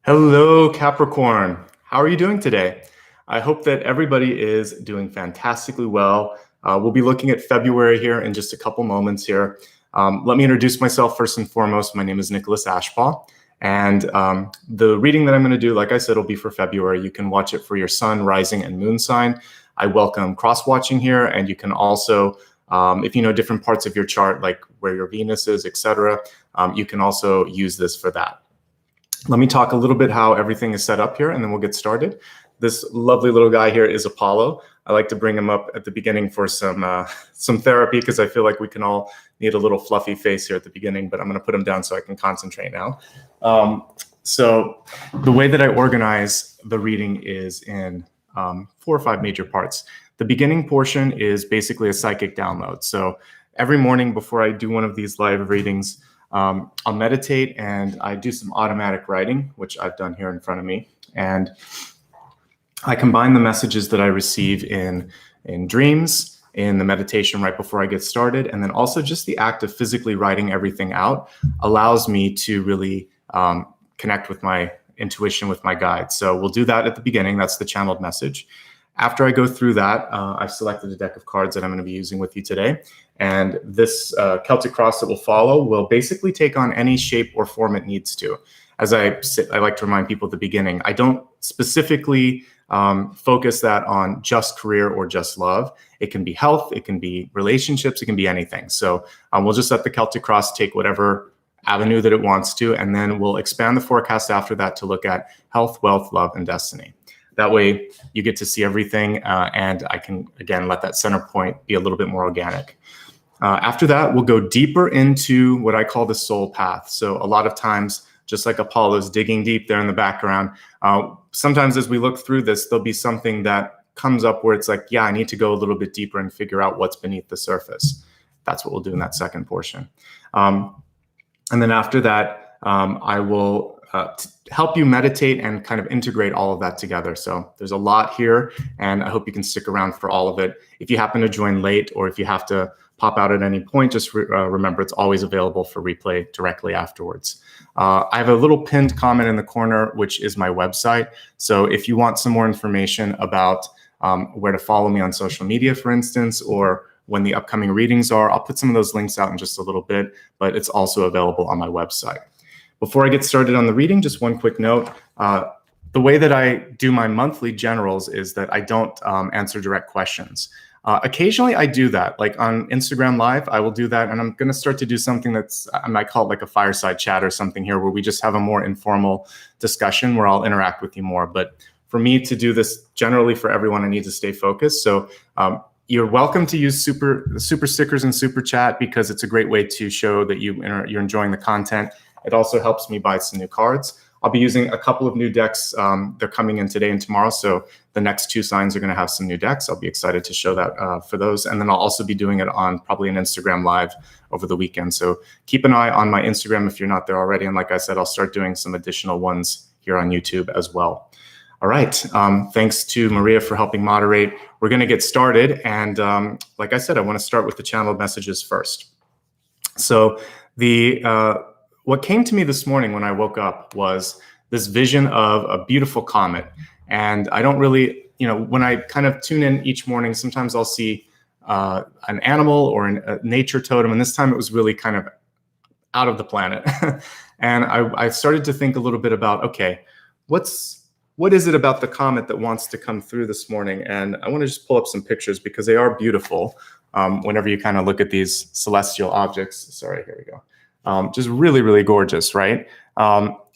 Hello, Capricorn. How are you doing today? I hope that everybody is doing fantastically well. We'll be looking at February here in just a couple moments here. Let me introduce myself first and foremost. My name is Nicholas Ashbaugh, and the reading that I'm going to do, like I said, will be for February. You can watch it for your sun, rising, and moon sign. I welcome cross-watching here, and you can also, if you know different parts of your chart, like where your Venus is, etc., you can also use this for that. Let me talk a little bit how everything is set up here, and then we'll get started. This lovely little guy here is Apollo. I like to bring him up at the beginning for some therapy because I feel like we can all need a little fluffy face here at the beginning, but I'm going to put him down so I can concentrate now. So the way that I organize the reading is in 4 or 5 major parts. The beginning portion is basically a psychic download. So every morning before I do one of these live readings, I'll meditate and I do some automatic writing, which I've done here in front of me. And I combine the messages that I receive in dreams, in the meditation right before I get started, and then also just the act of physically writing everything out allows me to really connect with my intuition, with my guides. So we'll do that at the beginning. That's the channeled message. After I go through that, I've selected a deck of cards that I'm going to be using with you today. And this Celtic Cross that will follow will basically take on any shape or form it needs to. As I like to remind people at the beginning, I don't specifically focus that on just career or just love. It can be health, it can be relationships, it can be anything. So we'll just let the Celtic Cross take whatever avenue that it wants to, and then we'll expand the forecast after that to look at health, wealth, love, and destiny. That way you get to see everything, and I can, again, let that center point be a little bit more organic. After that, we'll go deeper into what I call the soul path. So a lot of times, just like Apollo's digging deep there in the background, sometimes as we look through this, there'll be something that comes up where it's like, yeah, I need to go a little bit deeper and figure out what's beneath the surface. That's what we'll do in that second portion. And then after that, I will help you meditate and kind of integrate all of that together. So there's a lot here, and I hope you can stick around for all of it. If you happen to join late, or if you have to pop out at any point, just remember it's always available for replay directly afterwards. I have a little pinned comment in the corner, which is my website. So if you want some more information about where to follow me on social media, for instance, or when the upcoming readings are, I'll put some of those links out in just a little bit, but it's also available on my website. Before I get started on the reading, just one quick note. The way that I do my monthly generals is that I don't answer direct questions. Occasionally I do that, like on Instagram Live, I will do that. And I'm going to start to do something that's, I might call it like a fireside chat or something here, where we just have a more informal discussion where I'll interact with you more. But for me to do this generally for everyone, I need to stay focused. So you're welcome to use super stickers and super chat, because it's a great way to show that you're enjoying the content. It also helps me buy some new cards. I'll be using a couple of new decks. They're coming in today and tomorrow. So the next 2 signs are going to have some new decks. I'll be excited to show that for those. And then I'll also be doing it on probably an Instagram Live over the weekend. So keep an eye on my Instagram if you're not there already. And like I said, I'll start doing some additional ones here on YouTube as well. All right. Thanks to Maria for helping moderate. We're going to get started. And like I said, I want to start with the channeled messages first. So what came to me this morning when I woke up was this vision of a beautiful comet. And I don't really, when I kind of tune in each morning, sometimes I'll see an animal or a nature totem. And this time it was really kind of out of the planet. And I started to think a little bit about, okay, what is it about the comet that wants to come through this morning? And I want to just pull up some pictures because they are beautiful whenever you kind of look at these celestial objects. Sorry, here we go. Just really, really gorgeous, right?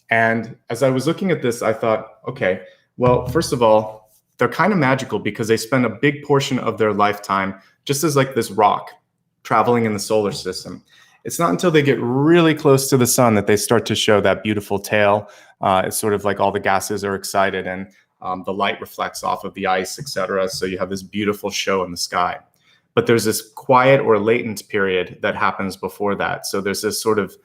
And as I was looking at this, I thought, okay, well, first of all, they're kind of magical because they spend a big portion of their lifetime just as like this rock traveling in the solar system. It's not until they get really close to the sun that they start to show that beautiful tail. It's sort of like all the gases are excited and the light reflects off of the ice, etc. So you have this beautiful show in the sky. But there's this quiet or latent period that happens before that. So there's this sort of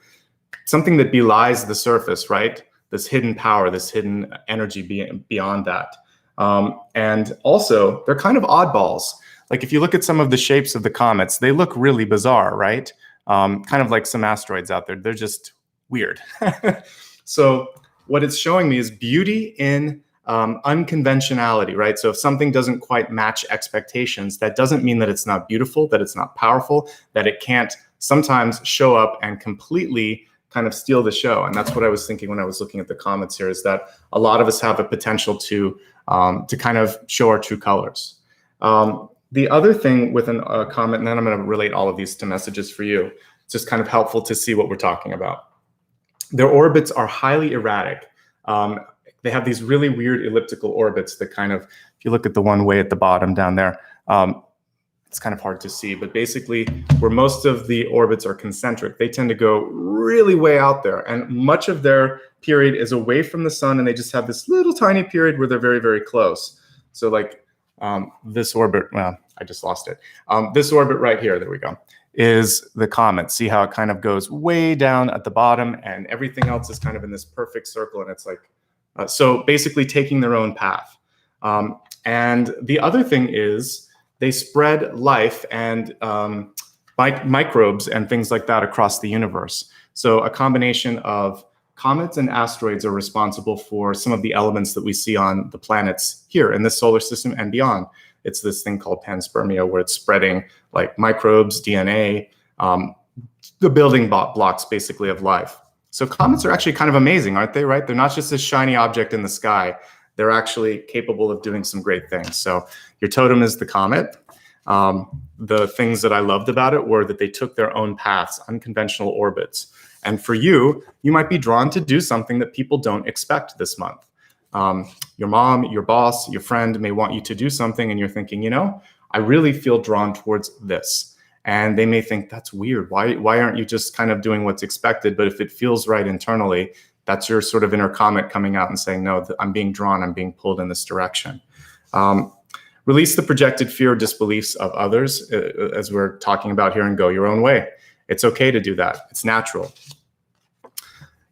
something that belies the surface, right? This hidden power, this hidden energy beyond that. And also, they're kind of oddballs. Like if you look at some of the shapes of the comets, they look really bizarre, right? Kind of like some asteroids out there. They're just weird. So what it's showing me is beauty in unconventionality, right? So if something doesn't quite match expectations, that doesn't mean that it's not beautiful, that it's not powerful, that it can't sometimes show up and completely kind of steal the show. And that's what I was thinking when I was looking at the comets here, is that a lot of us have a potential to kind of show our true colors. The other thing with a comet, and then I'm going to relate all of these to messages for you, it's just kind of helpful to see what we're talking about. Their orbits are highly erratic. They have these really weird elliptical orbits that kind of, if you look at the one way at the bottom down there, it's kind of hard to see, but basically where most of the orbits are concentric, they tend to go really way out there. And much of their period is away from the sun, and they just have this little tiny period where they're very, very close. So like this orbit, well, I just lost it. This orbit right here, there we go, is the comet. See how it kind of goes way down at the bottom, and everything else is kind of in this perfect circle. And it's like, so basically taking their own path. And the other thing is they spread life and microbes and things like that across the universe. So a combination of comets and asteroids are responsible for some of the elements that we see on the planets here in this solar system and beyond. It's this thing called panspermia, where it's spreading like microbes, DNA, the building blocks basically of life. So comets are actually kind of amazing, aren't they, right? They're not just a shiny object in the sky. They're actually capable of doing some great things. So your totem is the comet. The things that I loved about it were that they took their own paths, unconventional orbits. And for you, you might be drawn to do something that people don't expect this month. Your mom, your boss, your friend may want you to do something, and you're thinking, you know, I really feel drawn towards this. And they may think, that's weird. Why aren't you just kind of doing what's expected? But if it feels right internally, that's your sort of inner comet coming out and saying, no, I'm being drawn, I'm being pulled in this direction. Release the projected fear or disbeliefs of others, as we're talking about here, and go your own way. It's okay to do that. It's natural.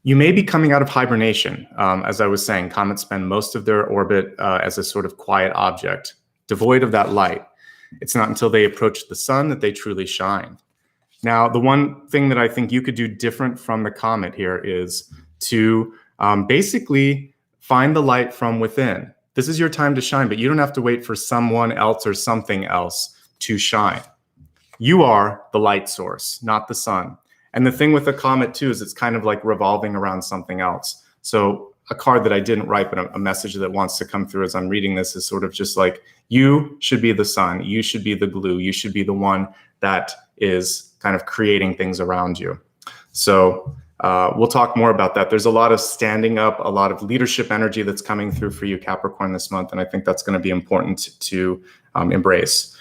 You may be coming out of hibernation. As I was saying, comets spend most of their orbit as a sort of quiet object, devoid of that light. It's not until they approach the sun that they truly shine. Now, the one thing that I think you could do different from the comet here is to basically find the light from within. This is your time to shine, but you don't have to wait for someone else or something else to shine. You are the light source, not the sun. And the thing with the comet too is it's kind of like revolving around something else. So a card that I didn't write, but a message that wants to come through as I'm reading this is sort of just like, you should be the sun, you should be the glue, you should be the one that is kind of creating things around you. So we'll talk more about that. There's a lot of standing up, a lot of leadership energy that's coming through for you, Capricorn, this month. And I think that's going to be important to embrace.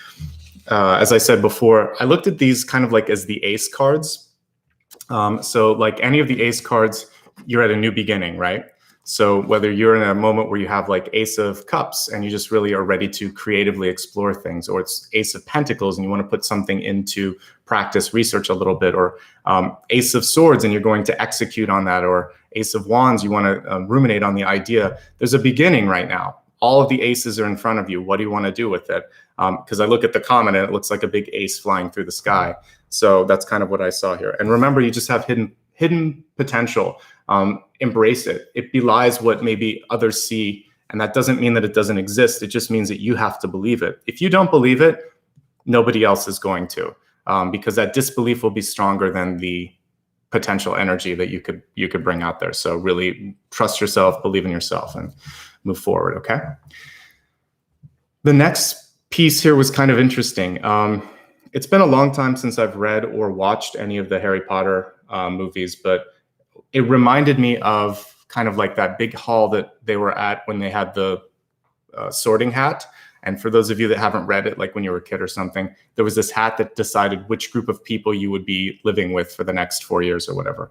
As I said before, I looked at these kind of like as the ace cards. So like any of the ace cards, you're at a new beginning, right? So whether you're in a moment where you have like Ace of Cups and you just really are ready to creatively explore things, or it's Ace of Pentacles and you want to put something into practice, research a little bit, or Ace of Swords and you're going to execute on that, or Ace of Wands, you want to ruminate on the idea. There's a beginning right now. All of the aces are in front of you. What do you want to do with it? Because I look at the comet and it looks like a big ace flying through the sky. So that's kind of what I saw here. And remember, you just have hidden potential. Embrace it. It belies what maybe others see. And that doesn't mean that it doesn't exist. It just means that you have to believe it. If you don't believe it, nobody else is going to, because that disbelief will be stronger than the potential energy that you could bring out there. So really trust yourself, believe in yourself, and move forward. Okay. The next piece here was kind of interesting. It's been a long time since I've read or watched any of the Harry Potter movies, but it reminded me of kind of like that big hall that they were at when they had the sorting hat. And for those of you that haven't read it, like when you were a kid or something, there was this hat that decided which group of people you would be living with for the next 4 years or whatever.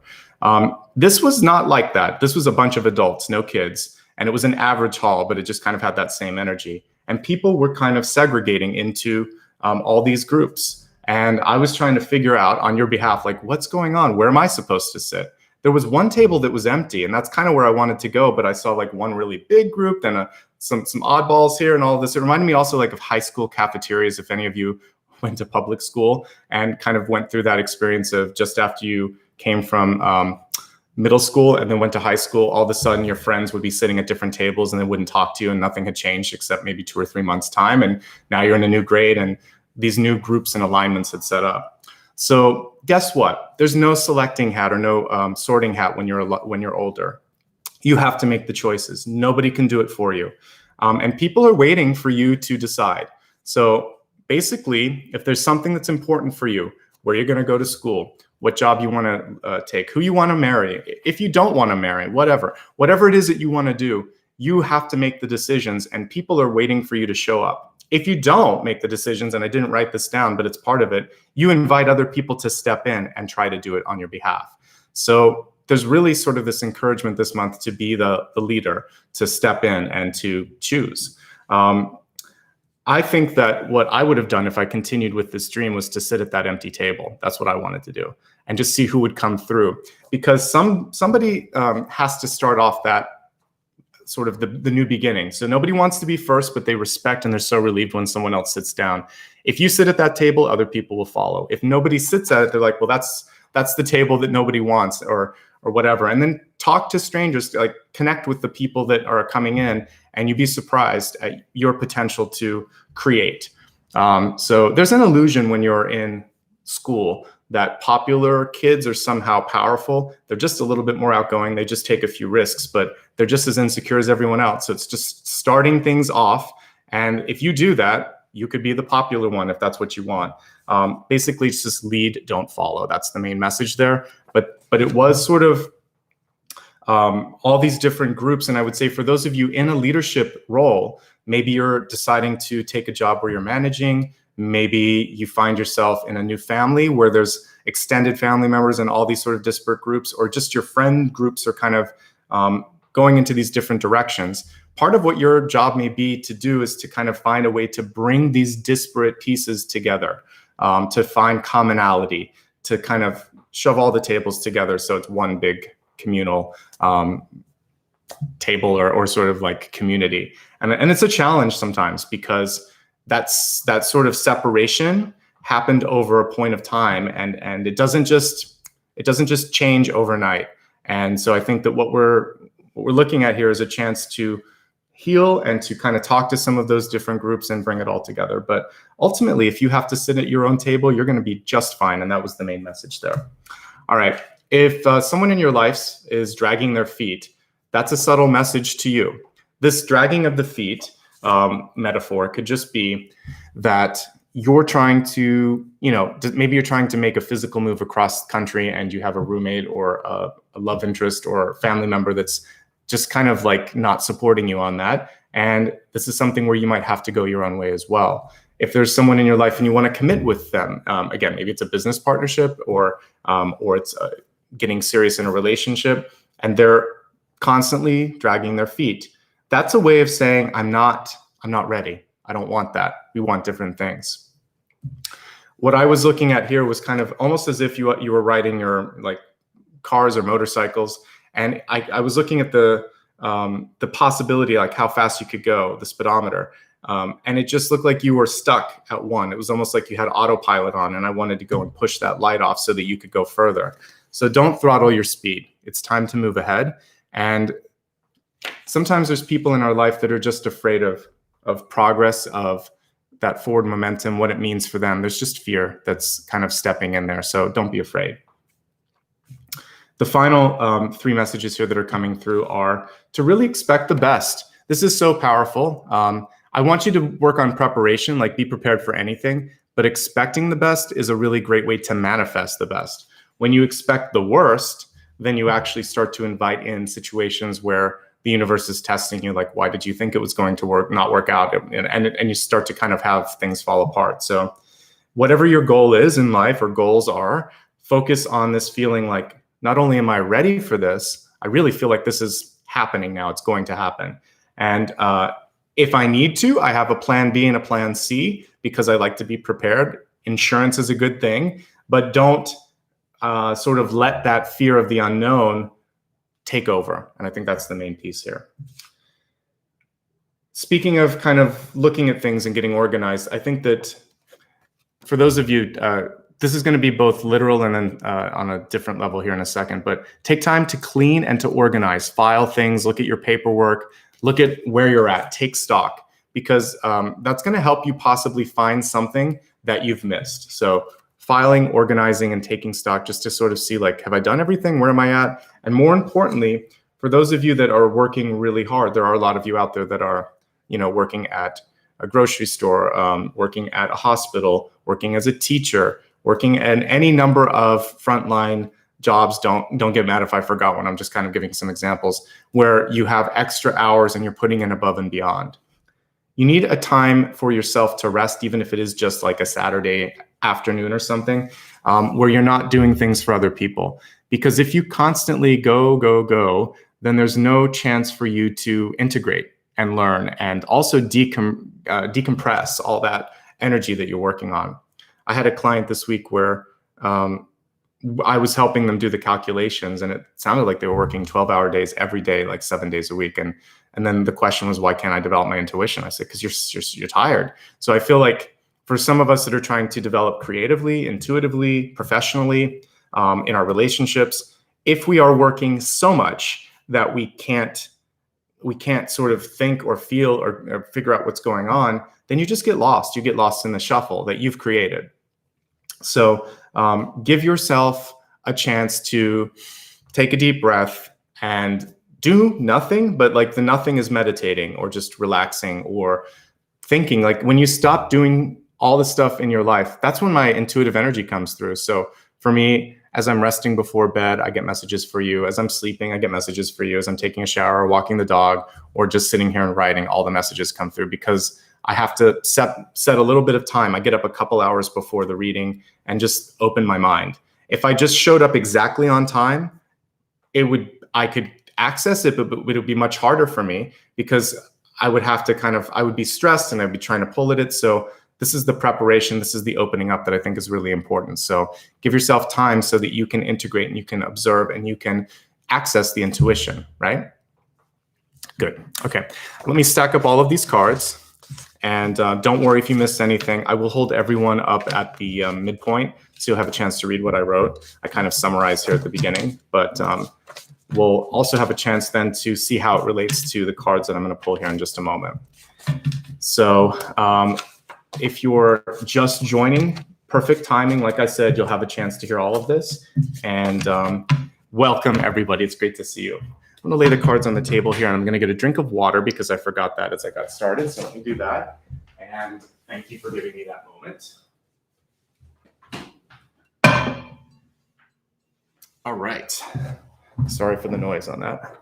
This was not like that. This was a bunch of adults, no kids. And it was an average hall, but it just kind of had that same energy. And people were kind of segregating into all these groups. And I was trying to figure out on your behalf, like, what's going on? Where am I supposed to sit? There was one table that was empty, and that's kind of where I wanted to go. But I saw like one really big group, then some oddballs here and all of this. It reminded me also like of high school cafeterias, if any of you went to public school and kind of went through that experience of just after you came from middle school and then went to high school, all of a sudden your friends would be sitting at different tables and they wouldn't talk to you and nothing had changed except maybe 2 or 3 months time. And now you're in a new grade and these new groups and alignments had set up. So guess what? There's no selecting hat or no sorting hat when you're older. You have to make the choices. Nobody can do it for you. And people are waiting for you to decide. So basically, if there's something that's important for you, where you're going to go to school, what job you want to take, who you want to marry, if you don't want to marry, whatever it is that you want to do, you have to make the decisions and people are waiting for you to show up. If you don't make the decisions, and I didn't write this down, but it's part of it, you invite other people to step in and try to do it on your behalf. So there's really sort of this encouragement this month to be the leader, to step in and to choose. I think that what I would have done if I continued with this dream was to sit at that empty table. That's what I wanted to do, and just see who would come through. Because somebody has to start off that sort of the new beginning. So nobody wants to be first, but they respect and they're so relieved when someone else sits down. If you sit at that table, other people will follow. If nobody sits at it, they're like, well, that's the table that nobody wants, or whatever. And then talk to strangers, like connect with the people that are coming in, and you'd be surprised at your potential to create. So there's an illusion when you're in school that popular kids are somehow powerful. They're just a little bit more outgoing. They just take a few risks, but they're just as insecure as everyone else. So it's just starting things off. And if you do that, you could be the popular one if that's what you want. Basically, it's just lead, don't follow. That's the main message there. But it was sort of all these different groups. And I would say for those of you in a leadership role, maybe you're deciding to take a job where you're managing. Maybe you find yourself in a new family where there's extended family members and all these sort of disparate groups, or just your friend groups are kind of going into these different directions. Part of what your job may be to do is to kind of find a way to bring these disparate pieces together, to find commonality, to kind of shove all the tables together so it's one big communal table or sort of like community. And it's a challenge sometimes because that sort of separation happened over a point of time, and it doesn't just change overnight. And so I think that what we're looking at here is a chance to heal and to kind of talk to some of those different groups and bring it all together. But ultimately, if you have to sit at your own table, you're going to be just fine. And that was the main message there. All right. If someone in your life is dragging their feet, that's a subtle message to you. This dragging of the feet metaphor could just be that you're trying to, maybe you're trying to make a physical move across the country and you have a roommate or a love interest or a family member that's just kind of like not supporting you on that. And this is something where you might have to go your own way as well. If there's someone in your life and you want to commit with them, again, maybe it's a business partnership or it's getting serious in a relationship and they're constantly dragging their feet. That's a way of saying, I'm not ready. I don't want that. We want different things. What I was looking at here was kind of almost as if you were riding your like cars or motorcycles. And I was looking at the possibility, like how fast you could go, the speedometer. And it just looked like you were stuck at one. It was almost like you had autopilot on, and I wanted to go and push that light off so that you could go further. So don't throttle your speed. It's time to move ahead. And sometimes there's people in our life that are just afraid of progress, of that forward momentum, what it means for them. There's just fear that's kind of stepping in there. So don't be afraid. The final 3 messages here that are coming through are to really expect the best. This is so powerful. I want you to work on preparation, like be prepared for anything, but expecting the best is a really great way to manifest the best. When you expect the worst, then you actually start to invite in situations where the universe is testing you, like, why did you think it was going to not work out? And you start to kind of have things fall apart. So whatever your goal is in life or goals are, focus on this feeling like, not only am I ready for this, I really feel like this is happening now. It's going to happen. And if I need to, I have a plan B and a plan C because I like to be prepared. Insurance is a good thing, but don't sort of let that fear of the unknown take over. And I think that's the main piece here. Speaking of kind of looking at things and getting organized, I think that for those of you this is going to be both literal and then on a different level here in a second, but take time to clean and to organize, file things, look at your paperwork, look at where you're at, take stock, because that's going to help you possibly find something that you've missed. So filing, organizing, and taking stock just to sort of see, like, have I done everything? Where am I at? And more importantly, for those of you that are working really hard, there are a lot of you out there that are, working at a grocery store, working at a hospital, working as a teacher, working in any number of frontline jobs. Don't get mad if I forgot one. I'm just kind of giving some examples where you have extra hours and you're putting in above and beyond. You need a time for yourself to rest, even if it is just like a Saturday afternoon or something, where you're not doing things for other people. Because if you constantly go, then there's no chance for you to integrate and learn and also decompress all that energy that you're working on. I had a client this week where I was helping them do the calculations, and it sounded like they were working 12-hour days every day, like 7 days a week. And then the question was, why can't I develop my intuition? I said, because you're tired. So I feel like for some of us that are trying to develop creatively, intuitively, professionally, in our relationships, if we are working so much that we can't sort of think or feel or figure out what's going on, then you just get lost. You get lost in the shuffle that you've created. So give yourself a chance to take a deep breath and do nothing, but like the nothing is meditating or just relaxing or thinking. Like when you stop doing all the stuff in your life, that's when my intuitive energy comes through. So for me, as I'm resting before bed, I get messages for you. As I'm sleeping, I get messages for you. As I'm taking a shower, walking the dog, or just sitting here and writing, all the messages come through because I have to set a little bit of time. I get up a couple hours before the reading and just open my mind. If I just showed up exactly on time, I could access it, but it would be much harder for me because I would be stressed and I'd be trying to pull at it. So this is the preparation. This is the opening up that I think is really important. So give yourself time so that you can integrate and you can observe and you can access the intuition, right? Good. Okay. Let me stack up all of these cards. And don't worry if you missed anything. I will hold everyone up at the midpoint so you'll have a chance to read what I wrote. I kind of summarized here at the beginning, but we'll also have a chance then to see how it relates to the cards that I'm going to pull here in just a moment. So if you're just joining, perfect timing. Like I said, you'll have a chance to hear all of this. And welcome, everybody. It's great to see you. I'm going to lay the cards on the table here, and I'm going to get a drink of water because I forgot that as I got started. So let me do that. And thank you for giving me that moment. All right. Sorry for the noise on that.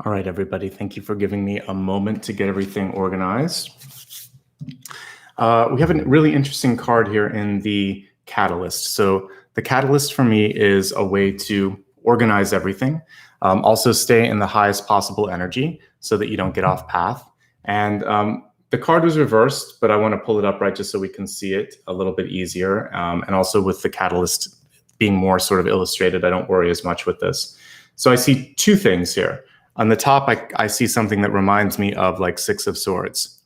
All right, everybody, thank you for giving me a moment to get everything organized. We have a really interesting card here in the catalyst. So the catalyst for me is a way to organize everything, also stay in the highest possible energy so that you don't get off path. And the card was reversed, but I want to pull it up right just so we can see it a little bit easier. And also with the catalyst being more sort of illustrated, I don't worry as much with this. So I see two things here. On the top, I see something that reminds me of like Six of Swords,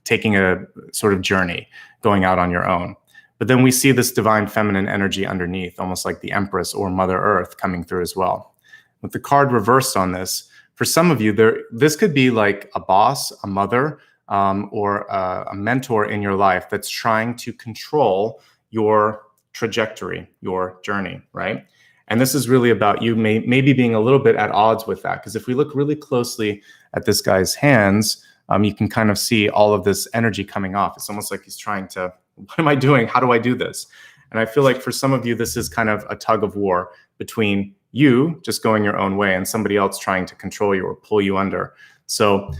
taking a sort of journey, going out on your own. But then we see this divine feminine energy underneath, almost like the Empress or Mother Earth coming through as well. With the card reversed on this, for some of you, this could be like a boss, a mother, or a mentor in your life that's trying to control your trajectory, your journey, right? And this is really about you maybe being a little bit at odds with that. Because if we look really closely at this guy's hands, you can kind of see all of this energy coming off. It's almost like he's trying to, what am I doing? How do I do this? And I feel like for some of you, this is kind of a tug of war between you just going your own way and somebody else trying to control you or pull you under. So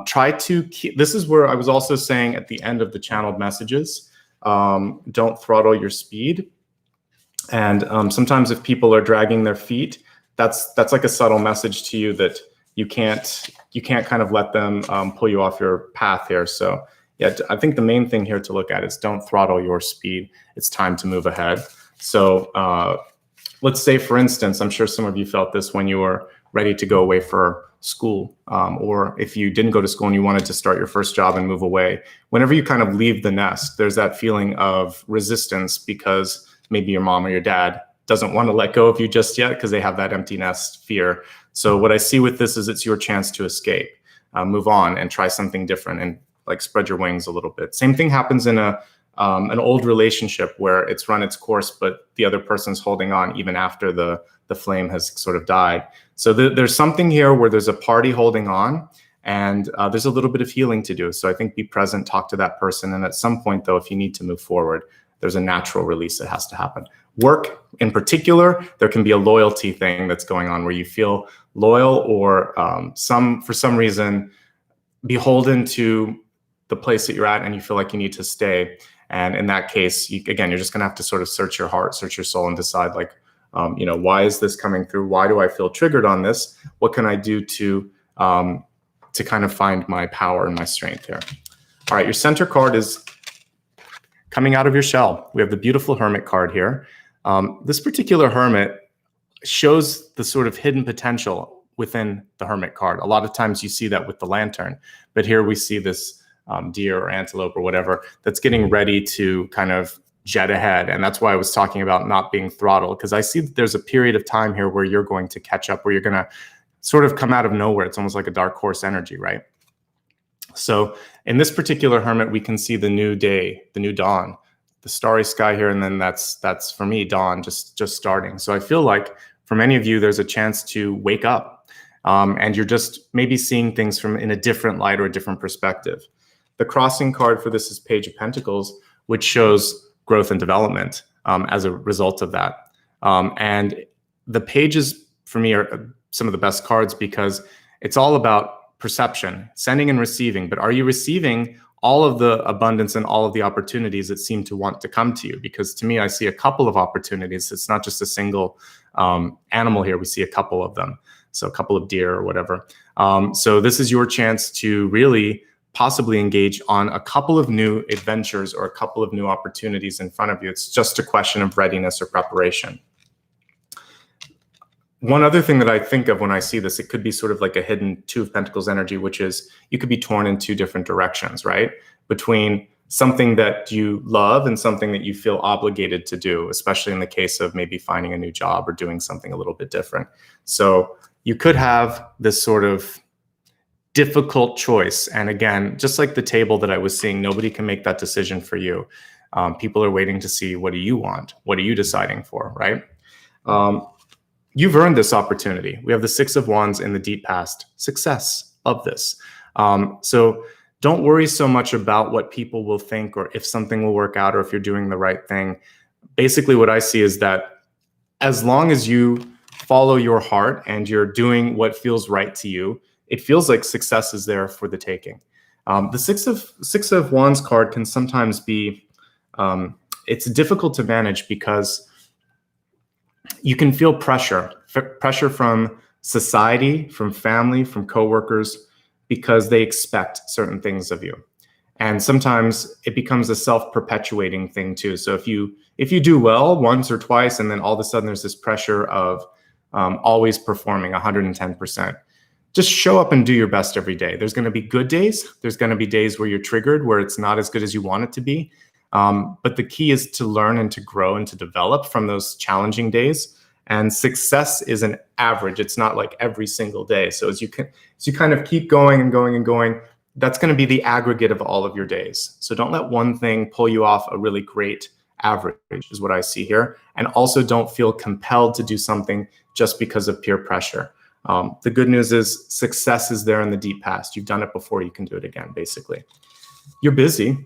try to keep, this is where I was also saying at the end of the channeled messages, don't throttle your speed. And sometimes if people are dragging their feet, that's like a subtle message to you that you can't kind of let them pull you off your path here. So yeah, I think the main thing here to look at is don't throttle your speed. It's time to move ahead. So let's say, for instance, I'm sure some of you felt this when you were ready to go away for school, or if you didn't go to school and you wanted to start your first job and move away. Whenever you kind of leave the nest, there's that feeling of resistance because maybe your mom or your dad doesn't want to let go of you just yet because they have that empty nest fear. So what I see with this is it's your chance to escape, move on and try something different and like spread your wings a little bit. Same thing happens in an old relationship where it's run its course, but the other person's holding on even after the flame has sort of died. So there's something here where there's a party holding on and there's a little bit of healing to do. So I think be present, talk to that person. And at some point though, if you need to move forward, there's a natural release that has to happen. Work in particular, there can be a loyalty thing that's going on where you feel loyal or for some reason beholden to the place that you're at and you feel like you need to stay. And in that case, again, you're just gonna have to sort of search your heart, search your soul and decide like, why is this coming through? Why do I feel triggered on this? What can I do to kind of find my power and my strength here? All right, your center card is coming out of your shell. We have the beautiful Hermit card here. This particular Hermit shows the sort of hidden potential within the Hermit card. A lot of times you see that with the Lantern, but here we see this deer or antelope or whatever that's getting ready to kind of jet ahead. And that's why I was talking about not being throttled, because I see that there's a period of time here where you're going to catch up, where you're going to sort of come out of nowhere. It's almost like a dark horse energy, right? So in this particular Hermit, we can see the new day, the new dawn, the starry sky here. And then that's for me, dawn, just starting. So I feel like for many of you, there's a chance to wake up and you're just maybe seeing things from in a different light or a different perspective. The crossing card for this is Page of Pentacles, which shows growth and development as a result of that. And the pages for me are some of the best cards because it's all about perception, sending and receiving. But are you receiving all of the abundance and all of the opportunities that seem to want to come to you? Because to me, I see a couple of opportunities. It's not just a single animal here. We see a couple of them. So a couple of deer or whatever. So this is your chance to really possibly engage on a couple of new adventures or a couple of new opportunities in front of you. It's just a question of readiness or preparation. One other thing that I think of when I see this, it could be sort of like a hidden Two of Pentacles energy, which is you could be torn in two different directions, right? Between something that you love and something that you feel obligated to do, especially in the case of maybe finding a new job or doing something a little bit different. So you could have this sort of difficult choice. And again, just like the table that I was seeing, nobody can make that decision for you. People are waiting to see, what do you want? What are you deciding for, right? You've earned this opportunity. We have the Six of Wands in the deep past. Success of this. So don't worry so much about what people will think or if something will work out or if you're doing the right thing. Basically, what I see is that as long as you follow your heart and you're doing what feels right to you, it feels like success is there for the taking. The Six of Wands card can sometimes be, it's difficult to manage because you can feel pressure from society, from family, from coworkers, because they expect certain things of you. And sometimes it becomes a self-perpetuating thing too. So if you do well once or twice, and then all of a sudden there's this pressure of always performing 110%, just show up and do your best every day. There's going to be good days. There's going to be days where you're triggered, where it's not as good as you want it to be. But the key is to learn and to grow and to develop from those challenging days. And success is an average. It's not like every single day. So as you kind of keep going and going and going, that's going to be the aggregate of all of your days. So don't let one thing pull you off a really great average, is what I see here. And also don't feel compelled to do something just because of peer pressure. The good news is success is there in the deep past. You've done it before, you can do it again, basically. You're busy.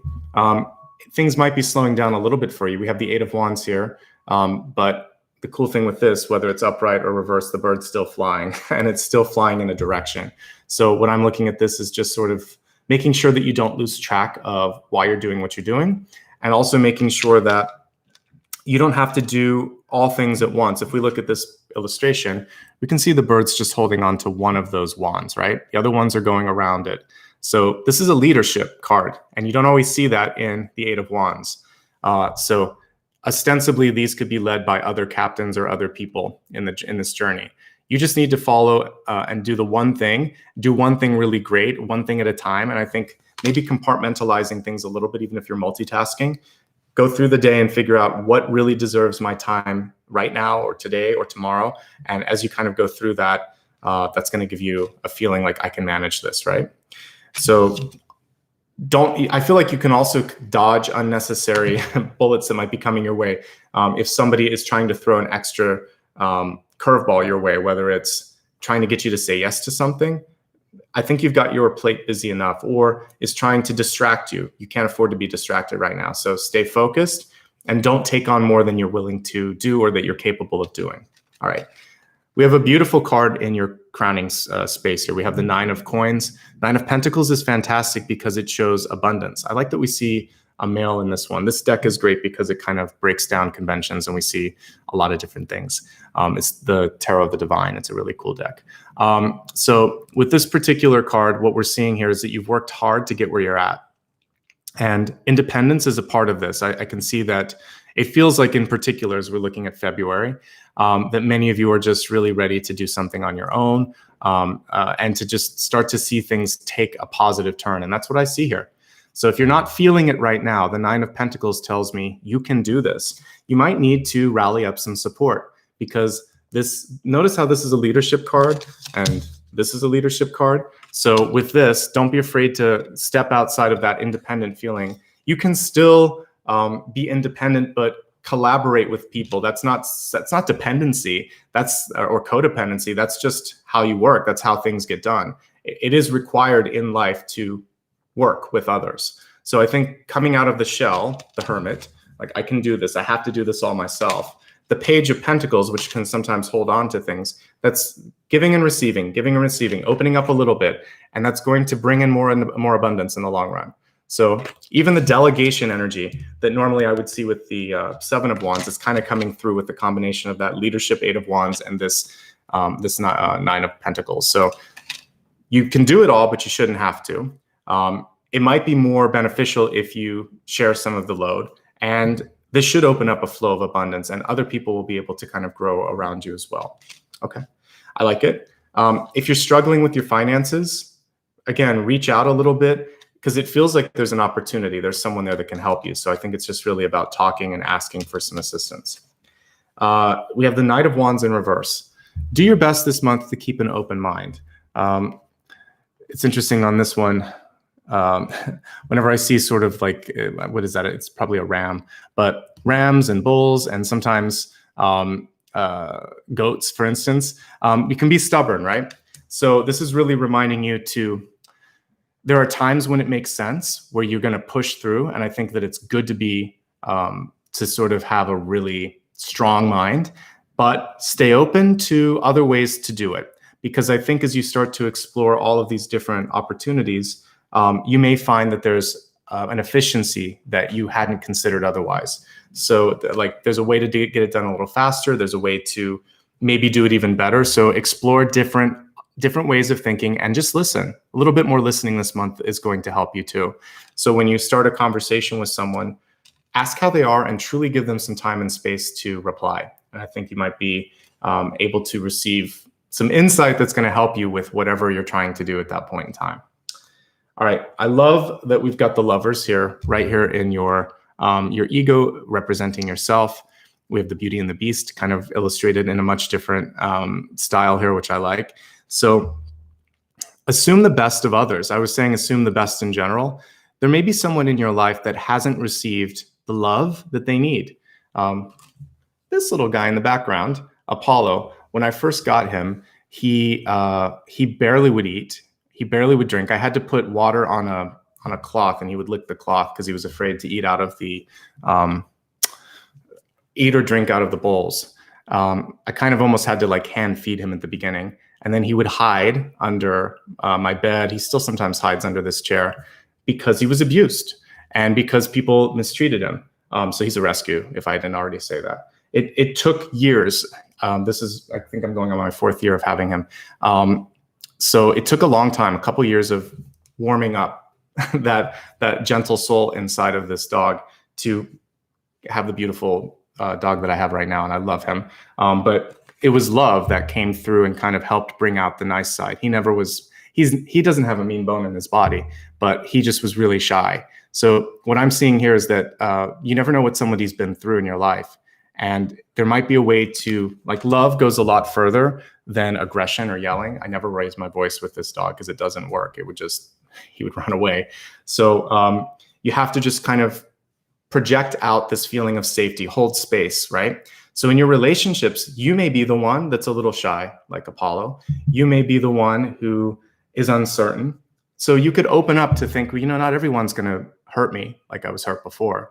Things might be slowing down a little bit for you. We have the Eight of Wands here, but the cool thing with this, whether it's upright or reversed, the bird's still flying, and it's still flying in a direction. So what I'm looking at this is just sort of making sure that you don't lose track of why you're doing what you're doing, and also making sure that you don't have to do all things at once. If we look at this illustration, we can see the bird's just holding on to one of those wands, right? The other ones are going around it. So this is a leadership card, and you don't always see that in the Eight of Wands. So ostensibly, these could be led by other captains or other people in this journey. You just need to follow and do one thing really great, one thing at a time. And I think maybe compartmentalizing things a little bit, even if you're multitasking, go through the day and figure out what really deserves my time right now or today or tomorrow. And as you kind of go through that, that's going to give you a feeling like I can manage this, right? So I feel like you can also dodge unnecessary bullets that might be coming your way. If somebody is trying to throw an extra curveball your way, whether it's trying to get you to say yes to something, I think you've got your plate busy enough, or is trying to distract you. You can't afford to be distracted right now. So stay focused and don't take on more than you're willing to do or that you're capable of doing. All right. We have a beautiful card in your crowning space here. We have the Nine of Coins. Nine of Pentacles is fantastic because it shows abundance. I like that we see a male in this one. This deck is great because it kind of breaks down conventions and we see a lot of different things. It's the Tarot of the Divine. It's a really cool deck. So with this particular card, what we're seeing here is that you've worked hard to get where you're at. And independence is a part of this. I can see that it feels like, in particular, as we're looking at February, that many of you are just really ready to do something on your own and to just start to see things take a positive turn. And that's what I see here. So if you're not feeling it right now, the Nine of Pentacles tells me you can do this. You might need to rally up some support, because notice how this is a leadership card and this is a leadership card. So with this, don't be afraid to step outside of that independent feeling. You can still be independent, but collaborate with people. That's not dependency. Or codependency. That's just how you work. That's how things get done. It is required in life to work with others. So I think coming out of the shell, the hermit, like, I can do this. I have to do this all myself. The Page of Pentacles, which can sometimes hold on to things, that's giving and receiving, opening up a little bit, and that's going to bring in more abundance in the long run. So even the delegation energy that normally I would see with the Seven of Wands is kind of coming through with the combination of that leadership Eight of Wands and this Nine of Pentacles. So you can do it all, but you shouldn't have to. It might be more beneficial if you share some of the load, and this should open up a flow of abundance, and other people will be able to kind of grow around you as well. Okay, I like it. If you're struggling with your finances, again, reach out a little bit, because it feels like there's an opportunity. There's someone there that can help you. So I think it's just really about talking and asking for some assistance. We have the Knight of Wands in reverse. Do your best this month to keep an open mind. It's interesting on this one. Whenever I see sort of like, what is that? It's probably a ram, but rams and bulls and sometimes goats, for instance, you can be stubborn, right? So this is really reminding you there are times when it makes sense where you're going to push through. And I think that it's good to be, to sort of have a really strong mind, but stay open to other ways to do it. because I think as you start to explore all of these different opportunities, you may find that there's an efficiency that you hadn't considered otherwise. So like there's a way to get it done a little faster. There's a way to maybe do it even better. So explore different ways of thinking and just listen. A little bit more listening this month is going to help you too. So when you start a conversation with someone, ask how they are and truly give them some time and space to reply. And I think you might be able to receive some insight that's going to help you with whatever you're trying to do at that point in time. All right, I love that we've got the lovers here, right here in your ego representing yourself. We have the Beauty and the Beast kind of illustrated in a much different style here, which I like. So assume the best of others. I was saying assume the best in general. There may be someone in your life that hasn't received the love that they need. This little guy in the background, Apollo, when I first got him, he barely would eat. He barely would drink. I had to put water on a cloth, and he would lick the cloth because he was afraid to eat out of the eat or drink out of the bowls. I kind of almost had to like hand feed him at the beginning, and then he would hide under my bed. He still sometimes hides under this chair because he was abused and because people mistreated him. So he's a rescue, if I didn't already say that. It took years. I think I'm going on my 4th year of having him. So it took a long time, a couple years of warming up that gentle soul inside of this dog to have the beautiful dog that I have right now, and I love him. But it was love that came through and kind of helped bring out the nice side. He doesn't have a mean bone in his body, but he just was really shy. So what I'm seeing here is that you never know what somebody's been through in your life. And there might be a way to, like, love goes a lot further than aggression or yelling. I never raised my voice with this dog because it doesn't work. He would run away. So you have to just kind of project out this feeling of safety, hold space, right? So in your relationships, you may be the one that's a little shy, like Apollo. You may be the one who is uncertain. So you could open up to think, well, not everyone's going to hurt me like I was hurt before.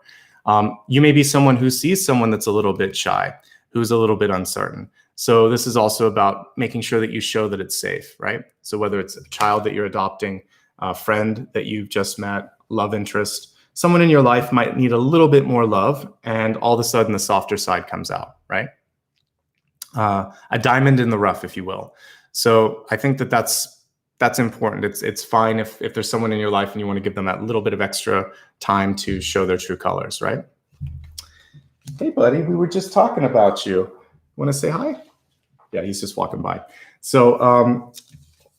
You may be someone who sees someone that's a little bit shy, who's a little bit uncertain. So this is also about making sure that you show that it's safe, right? So whether it's a child that you're adopting, a friend that you've just met, love interest, someone in your life might need a little bit more love, and all of a sudden the softer side comes out, right? A diamond in the rough, if you will. So I think that's important. It's fine if there's someone in your life and you want to give them that little bit of extra time to show their true colors, right? Hey, buddy, we were just talking about you. Want to say hi? Yeah, he's just walking by. So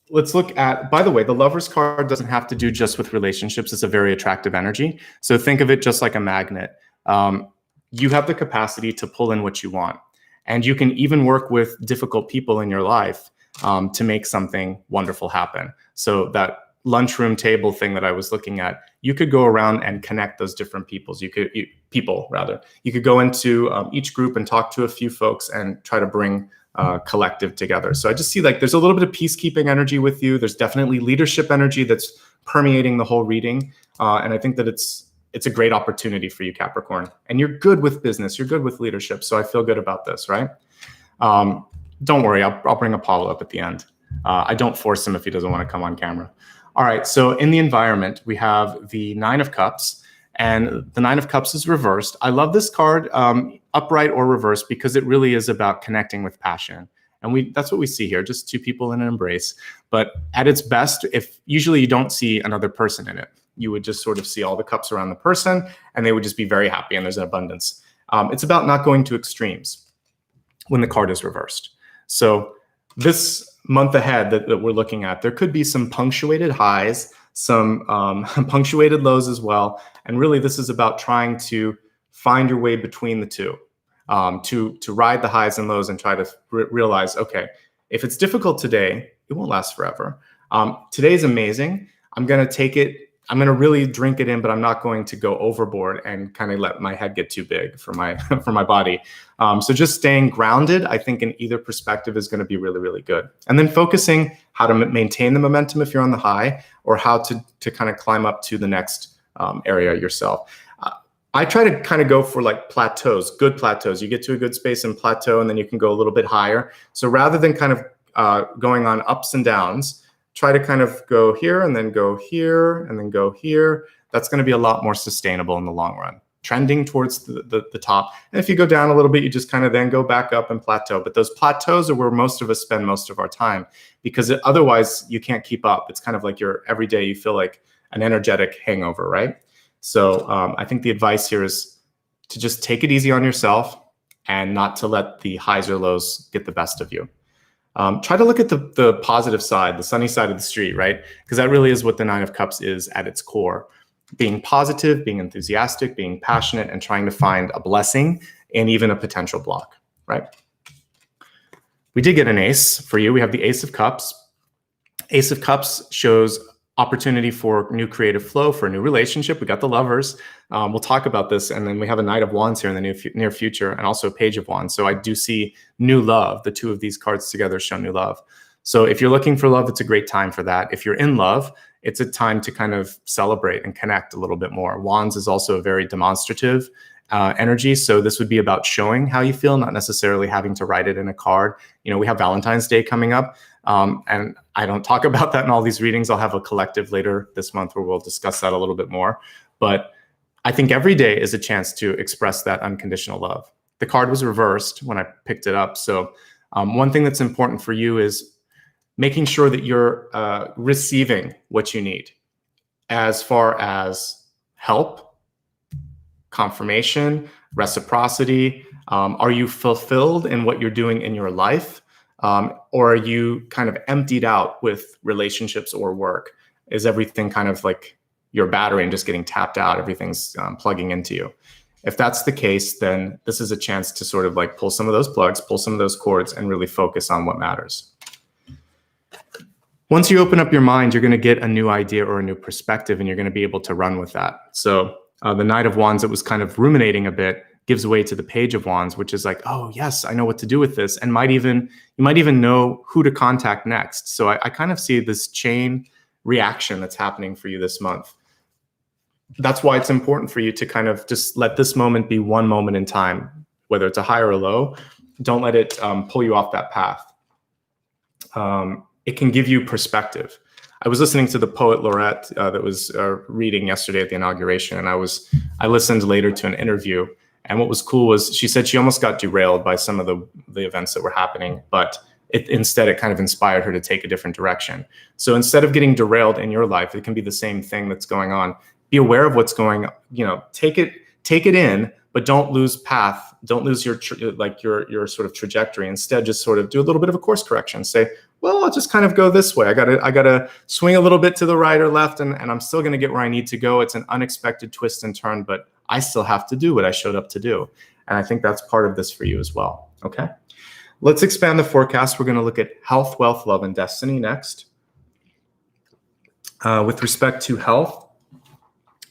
let's look at, by the way, the Lover's card doesn't have to do just with relationships. It's a very attractive energy. So think of it just like a magnet. You have the capacity to pull in what you want. And you can even work with difficult people in your life to make something wonderful happen. So that lunchroom table thing that I was looking at, you could go around and connect those different people. You could go into each group and talk to a few folks and try to bring collective together. So I just see like there's a little bit of peacekeeping energy with you. There's definitely leadership energy that's permeating the whole reading. And I think that it's a great opportunity for you, Capricorn. And you're good with business. You're good with leadership. So I feel good about this, right? Don't worry, I'll bring Apollo up at the end. I don't force him if he doesn't want to come on camera. All right, so in the environment, we have the 9 of Cups, and the 9 of Cups is reversed. I love this card, upright or reversed, because it really is about connecting with passion. And that's what we see here, just 2 people in an embrace. But at its best, if usually you don't see another person in it, you would just sort of see all the cups around the person, and they would just be very happy, and there's an abundance. It's about not going to extremes when the card is reversed. So this month ahead that we're looking at, there could be some punctuated highs, some punctuated lows as well. And really, this is about trying to find your way between the two, to ride the highs and lows and try to realize, okay, if it's difficult today, it won't last forever. Today's amazing. I'm going to take it. I'm going to really drink it in, but I'm not going to go overboard and kind of let my head get too big for my for my body. So just staying grounded, I think, in either perspective is going to be really, really good. And then focusing how to maintain the momentum if you're on the high, or how to kind of climb up to the next area yourself. I try to kind of go for like plateaus, good plateaus. You get to a good space and plateau, and then you can go a little bit higher. So rather than kind of going on ups and downs, try to kind of go here and then go here and then go here. That's going to be a lot more sustainable in the long run, trending towards the top. And if you go down a little bit, you just kind of then go back up and plateau. But those plateaus are where most of us spend most of our time, because otherwise you can't keep up. It's kind of like every day you feel like an energetic hangover, right? So I think the advice here is to just take it easy on yourself and not to let the highs or lows get the best of you. Try to look at the positive side, the sunny side of the street, right? Because that really is what the Nine of Cups is at its core. Being positive, being enthusiastic, being passionate, and trying to find a blessing and even a potential block, right? We did get an ace for you. We have the Ace of Cups. Ace of Cups shows opportunity for new creative flow, for a new relationship. We got the Lovers. We'll talk about this. And then we have a Knight of Wands here in the near future, and also a Page of Wands. So I do see new love. The two of these cards together show new love. So if you're looking for love, it's a great time for that. If you're in love, it's a time to kind of celebrate and connect a little bit more. Wands is also a very demonstrative energy. So this would be about showing how you feel, not necessarily having to write it in a card. You know, we have Valentine's Day coming up. And I don't talk about that in all these readings. I'll have a collective later this month where we'll discuss that a little bit more. But I think every day is a chance to express that unconditional love. The card was reversed when I picked it up. So one thing that's important for you is making sure that you're receiving what you need as far as help, confirmation, reciprocity. Are you fulfilled in what you're doing in your life? Or are you kind of emptied out with relationships or work? Is everything kind of like your battery and just getting tapped out? Everything's plugging into you. If that's the case, then this is a chance to sort of like pull some of those plugs, pull some of those cords, and really focus on what matters. Once you open up your mind, you're going to get a new idea or a new perspective, and you're going to be able to run with that. So the Knight of Wands that was kind of ruminating a bit gives way to the Page of Wands, which is like, oh yes, I know what to do with this, and you might even know who to contact next. So I kind of see this chain reaction that's happening for you this month. That's why it's important for you to kind of just let this moment be one moment in time, whether it's a high or a low. Don't let it pull you off that path. It can give you perspective. I was listening to the poet laureate that was reading yesterday at the inauguration, and I listened later to an interview. And what was cool was she said she almost got derailed by some of the events that were happening, but instead it kind of inspired her to take a different direction. So instead of getting derailed in your life, it can be the same thing that's going on. Be aware of what's going on. Take it in, but don't lose path. Don't lose your sort of trajectory. Instead, just sort of do a little bit of a course correction. Say, well, I'll just kind of go this way. I gotta swing a little bit to the right or left, and I'm still gonna get where I need to go. It's an unexpected twist and turn, but I still have to do what I showed up to do. And I think that's part of this for you as well. Okay. Let's expand the forecast. We're gonna look at health, wealth, love, and destiny next. With respect to health,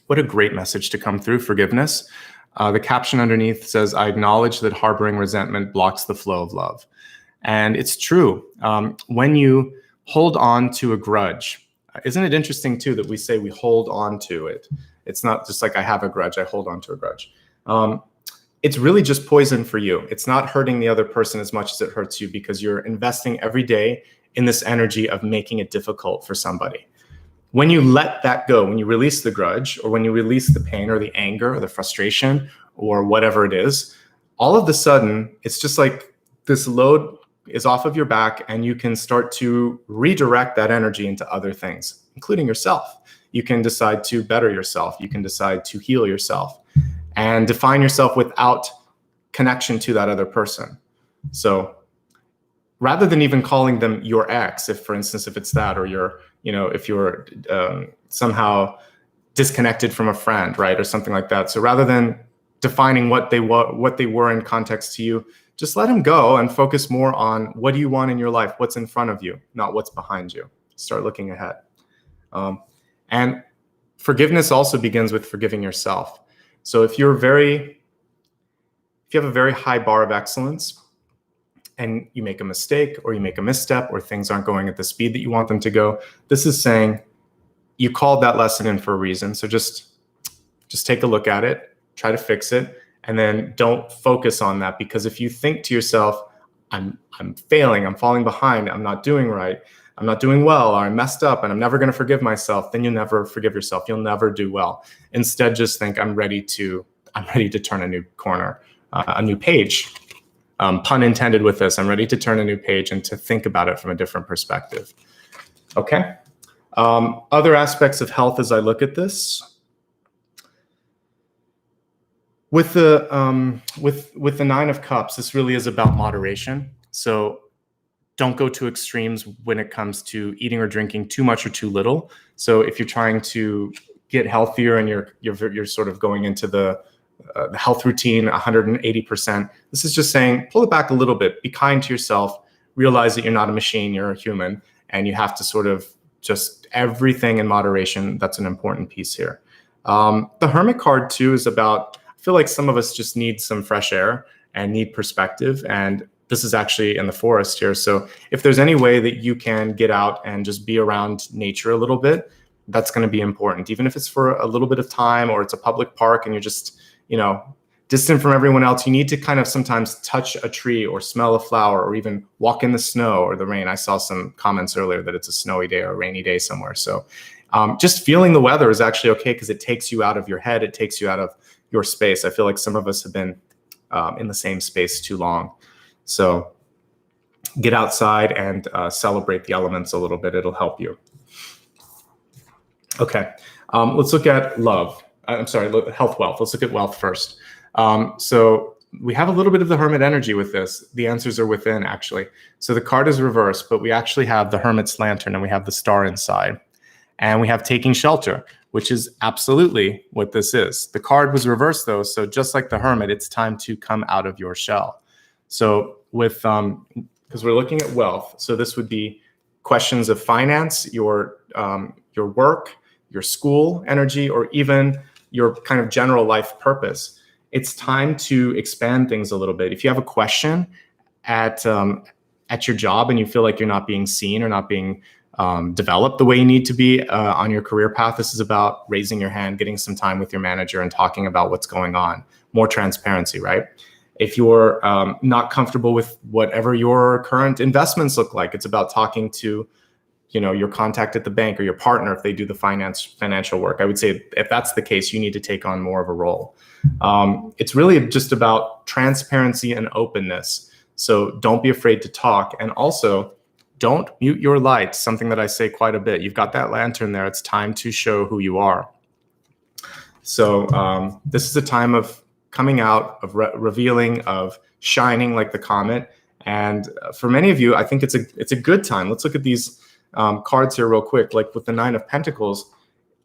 what a great message to come through, forgiveness. The caption underneath says, I acknowledge that harboring resentment blocks the flow of love. And it's true. When you hold on to a grudge, isn't it interesting too that we say we hold on to it? It's not just like I have a grudge, I hold on to a grudge. It's really just poison for you. It's not hurting the other person as much as it hurts you, because you're investing every day in this energy of making it difficult for somebody. When you let that go, when you release the grudge, or when you release the pain or the anger or the frustration or whatever it is, all of a sudden, it's just like this load is off of your back, and you can start to redirect that energy into other things, including yourself. You can decide to better yourself. You can decide to heal yourself and define yourself without connection to that other person. So rather than even calling them your ex, if for instance, if it's that, or if you're somehow disconnected from a friend, right, or something like that. So rather than defining what they were in context to you, just let them go and focus more on what do you want in your life, what's in front of you, not what's behind you. Start looking ahead. And forgiveness also begins with forgiving yourself. So if you have a very high bar of excellence, and you make a mistake or you make a misstep or things aren't going at the speed that you want them to go, this is saying you called that lesson in for a reason. So just take a look at it, try to fix it, and then don't focus on that. Because if you think to yourself, I'm failing, I'm falling behind, I'm not doing right, I'm not doing well, or I messed up and I'm never going to forgive myself, then you'll never forgive yourself. You'll never do well. Instead, just think, I'm ready to turn a new corner, a new page. Pun intended with this. I'm ready to turn a new page and to think about it from a different perspective. Okay. Other aspects of health as I look at this. With the Nine of Cups, this really is about moderation. So don't go to extremes when it comes to eating or drinking too much or too little. So if you're trying to get healthier and you're sort of going into the health routine 180%, this is just saying pull it back a little bit. Be kind to yourself. Realize that you're not a machine, you're a human, and you have to sort of just everything in moderation. That's an important piece here. The Hermit card too is about, I feel like some of us just need some fresh air and need perspective, and this is actually in the forest here. So if there's any way that you can get out and just be around nature a little bit, that's going to be important. Even if it's for a little bit of time, or it's a public park and you're just, distant from everyone else, you need to kind of sometimes touch a tree or smell a flower or even walk in the snow or the rain. I saw some comments earlier that it's a snowy day or a rainy day somewhere. So just feeling the weather is actually okay, because it takes you out of your head. It takes you out of your space. I feel like some of us have been in the same space too long. So get outside and celebrate the elements a little bit. It'll help you. Okay, let's look at love. I'm sorry, health, wealth. Let's look at wealth first. So we have a little bit of the Hermit energy with this. The answers are within, actually. So the card is reversed, but we actually have the Hermit's lantern and we have the star inside. And we have taking shelter, which is absolutely what this is. The card was reversed though, so just like the Hermit, it's time to come out of your shell. So with, because we're looking at wealth, so this would be questions of finance, your work, your school energy, or even your kind of general life purpose. It's time to expand things a little bit. If you have a question at your job and you feel like you're not being seen or not being developed the way you need to be on your career path, this is about raising your hand, getting some time with your manager and talking about what's going on. More transparency, right? If you're not comfortable with whatever your current investments look like, it's about talking to your contact at the bank or your partner if they do the financial work. I would say if that's the case, you need to take on more of a role. It's really just about transparency and openness. So don't be afraid to talk. And also, don't mute your light, something that I say quite a bit. You've got that lantern there. It's time to show who you are. So this is a time of coming out, of revealing, of shining like the comet. And for many of you, I think it's a good time. Let's look at these cards here real quick. Like with the Nine of Pentacles,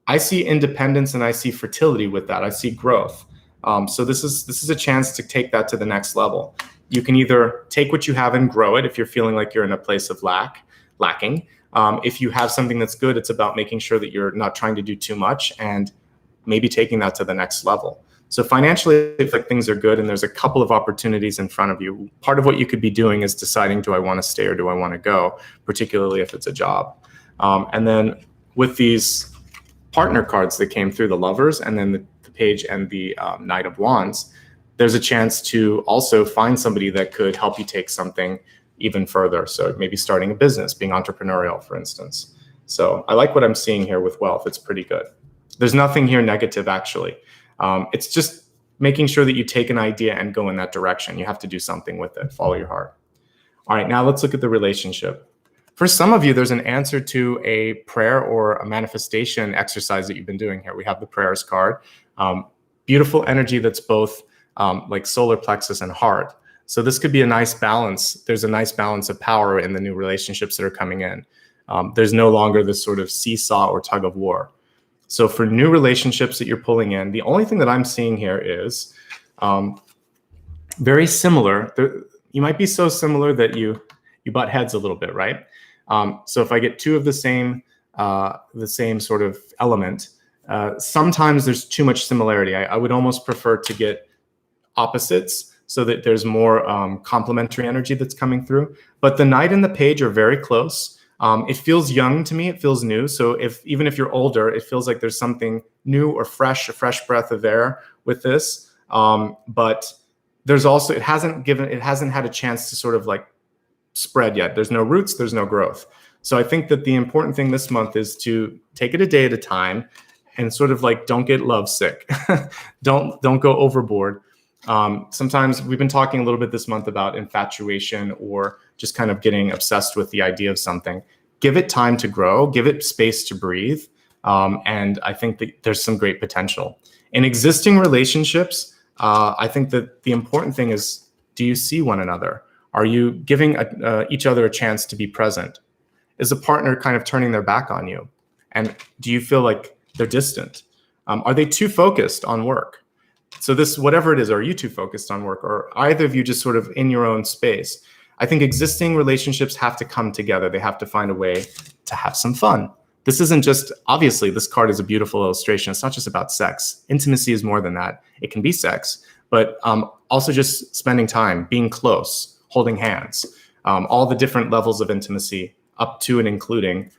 I see independence and I see fertility with that. I see growth. So this is a chance to take that to the next level. You can either take what you have and grow it if you're feeling like you're in a place of lacking. If you have something that's good, it's about making sure that you're not trying to do too much and maybe taking that to the next level. So financially, if like things are good and there's a couple of opportunities in front of you, part of what you could be doing is deciding, do I want to stay or do I want to go, particularly if it's a job. And then with these partner cards that came through, the Lovers and then the Page and the Knight of Wands, there's a chance to also find somebody that could help you take something even further. So maybe starting a business, being entrepreneurial, for instance. So I like what I'm seeing here with wealth. It's pretty good. There's nothing here negative, actually. It's just making sure that you take an idea and go in that direction. You have to do something with it. Follow your heart. All right, now let's look at the relationship. For some of you, there's an answer to a prayer or a manifestation exercise that you've been doing here. We have the prayers card. Beautiful energy that's both like solar plexus and heart. So this could be a nice balance. There's a nice balance of power in the new relationships that are coming in. There's no longer this sort of seesaw or tug of war. So for new relationships that you're pulling in, the only thing that I'm seeing here is very similar. You might be so similar that you butt heads a little bit, right? So if I get two of the same sort of element, sometimes there's too much similarity. I would almost prefer to get opposites so that there's more complementary energy that's coming through. But the Knight and the Page are very close. It feels young to me. It feels new. So even if you're older, it feels like there's something new or fresh, a fresh breath of air with this. But there's also, it hasn't had a chance to sort of like spread yet. There's no roots, there's no growth. So I think that the important thing this month is to take it a day at a time and sort of like don't get lovesick. don't go overboard. Sometimes we've been talking a little bit this month about infatuation or just kind of getting obsessed with the idea of something. Give it time to grow, give it space to breathe. And I think that there's some great potential. In existing relationships, I think that the important thing is, do you see one another? Are you giving each other a chance to be present? Is a partner kind of turning their back on you? And do you feel like they're distant? Are they too focused on work? So this, whatever it is, are you too focused on work, or either of you just sort of in your own space? I think existing relationships have to come together. They have to find a way to have some fun. This isn't just, obviously, this card is a beautiful illustration. It's not just about sex. Intimacy is more than that. It can be sex, but also just spending time, being close, holding hands, all the different levels of intimacy up to and including,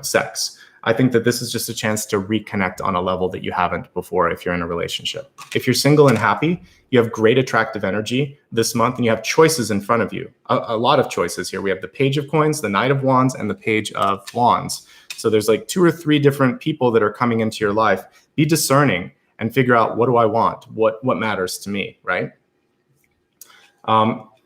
sex. I think that this is just a chance to reconnect on a level that you haven't before if you're in a relationship. If you're single and happy, you have great attractive energy this month and you have choices in front of you. A lot of choices here. We have the Page of Coins, the Knight of Wands, and the Page of Wands. So there's like 2 or 3 different people that are coming into your life. Be discerning and figure out, what do I want? What matters to me, right?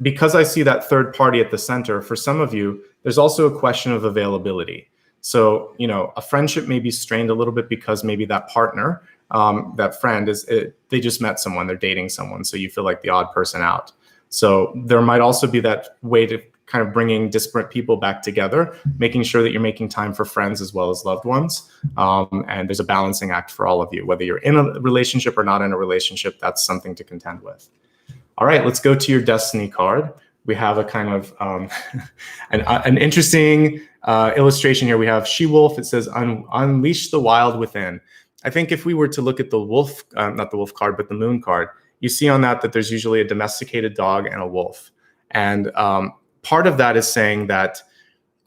Because I see that third party at the center, for some of you, there's also a question of availability. So, a friendship may be strained a little bit because maybe that partner, that friend, they just met someone, they're dating someone, so you feel like the odd person out. So there might also be that way to kind of bringing disparate people back together, making sure that you're making time for friends as well as loved ones. And there's a balancing act for all of you, whether you're in a relationship or not in a relationship. That's something to contend with. All right, let's go to your destiny card. We have a kind of an interesting illustration here. We have she-wolf. It says, unleash the wild within. I think if we were to look at the wolf, not the wolf card, but the moon card, you see on that there's usually a domesticated dog and a wolf. And part of that is saying that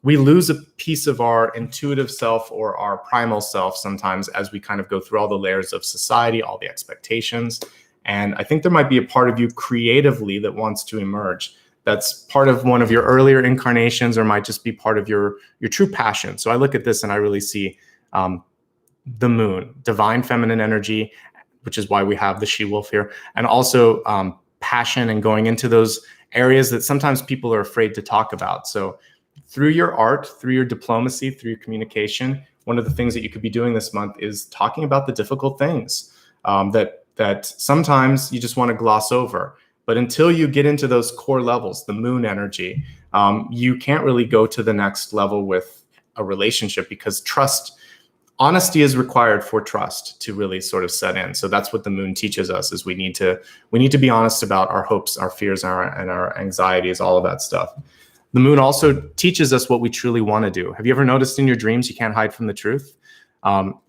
we lose a piece of our intuitive self or our primal self sometimes as we kind of go through all the layers of society, all the expectations. And I think there might be a part of you creatively that wants to emerge. That's part of one of your earlier incarnations, or might just be part of your true passion. So I look at this and I really see the moon, divine feminine energy, which is why we have the she-wolf here, and also passion and going into those areas that sometimes people are afraid to talk about. So through your art, through your diplomacy, through your communication, one of the things that you could be doing this month is talking about the difficult things that sometimes you just want to gloss over. But until you get into those core levels, the moon energy, you can't really go to the next level with a relationship, because honesty is required for trust to really sort of set in. So that's what the moon teaches us, is we need to be honest about our hopes, our fears, and our anxieties, all of that stuff. The moon also teaches us what we truly want to do. Have you ever noticed in your dreams you can't hide from the truth?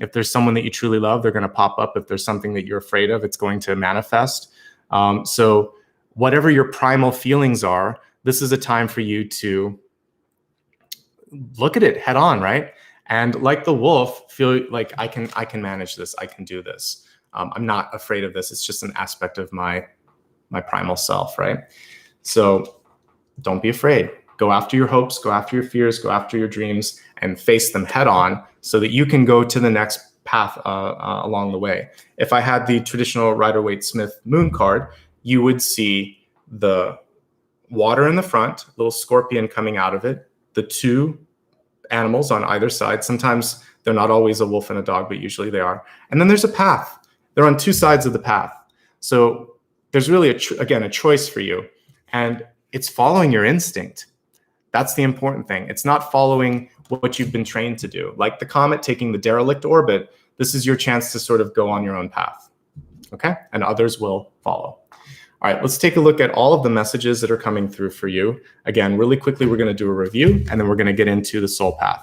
If there's someone that you truly love, they're going to pop up. If there's something that you're afraid of, it's going to manifest. So whatever your primal feelings are, this is a time for you to look at it head on, right? And like the wolf, feel like I can manage this. I can do this. I'm not afraid of this. It's just an aspect of my primal self, right? So don't be afraid. Go after your hopes, go after your fears, go after your dreams, and face them head on so that you can go to the next path along the way. If I had the traditional Rider-Waite-Smith moon card, you would see the water in the front, little scorpion coming out of it, the 2 animals on either side. Sometimes they're not always a wolf and a dog, but usually they are. And then there's a path. They're on 2 sides of the path. So there's really, again, a choice for you. And it's following your instinct. That's the important thing. It's not following what you've been trained to do. Like the comet taking the derelict orbit, this is your chance to sort of go on your own path. Okay? And others will follow. All right, let's take a look at all of the messages that are coming through for you. Again, really quickly, we're going to do a review, and then we're going to get into the soul path.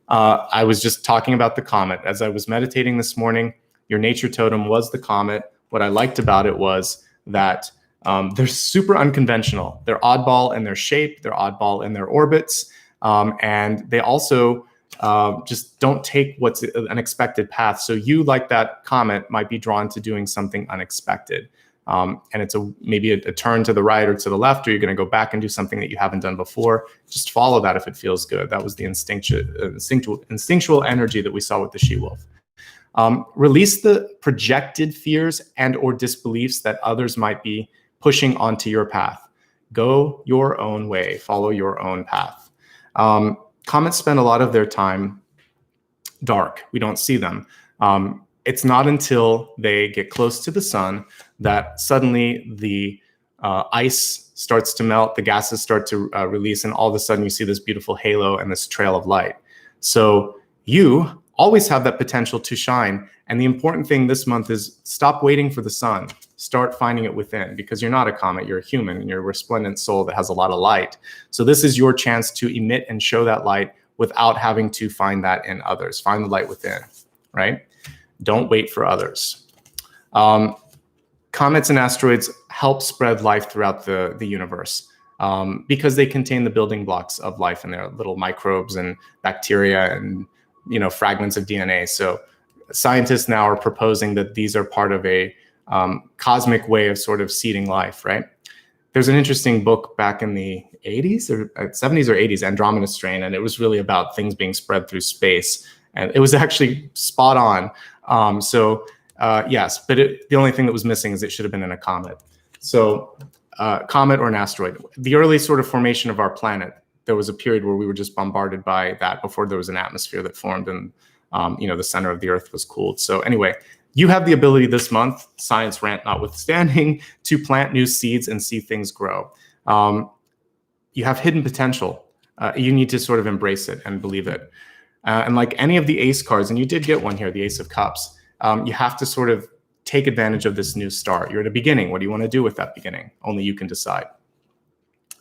I was just talking about the comet. As I was meditating this morning, your nature totem was the comet. What I liked about it was that they're super unconventional. They're oddball in their shape. They're oddball in their orbits. And they also just don't take what's an expected path. So you, like that comet, might be drawn to doing something unexpected. and it's maybe a turn to the right or to the left, or you're going to go back and do something that you haven't done before, just follow that if it feels good. That was the instinctual energy that we saw with the she-wolf. Release the projected fears and or disbeliefs that others might be pushing onto your path. Go your own way, follow your own path. Comets spend a lot of their time dark. We don't see them. It's not until they get close to the sun that suddenly the ice starts to melt, the gases start to release, and all of a sudden you see this beautiful halo and this trail of light. So you always have that potential to shine. And the important thing this month is stop waiting for the sun. Start finding it within, because you're not a comet, you're a human, and you're a resplendent soul that has a lot of light. So this is your chance to emit and show that light without having to find that in others. Find the light within, right? Don't wait for others. Comets and asteroids help spread life throughout the universe because they contain the building blocks of life in there, little microbes and bacteria and fragments of DNA. So scientists now are proposing that these are part of a cosmic way of sort of seeding life, right? There's an interesting book back in the 80s or 70s or 80s, Andromeda Strain, and it was really about things being spread through space. And it was actually spot on. Yes, but the only thing that was missing is it should have been in a comet. So comet or an asteroid. The early sort of formation of our planet, there was a period where we were just bombarded by that before there was an atmosphere that formed and the center of the Earth was cooled. So anyway, you have the ability this month, science rant notwithstanding, to plant new seeds and see things grow. You have hidden potential. You need to sort of embrace it and believe it. And like any of the ace cards, and you did get one here, the Ace of Cups, you have to sort of take advantage of this new start. You're at a beginning. What do you want to do with that beginning? Only you can decide.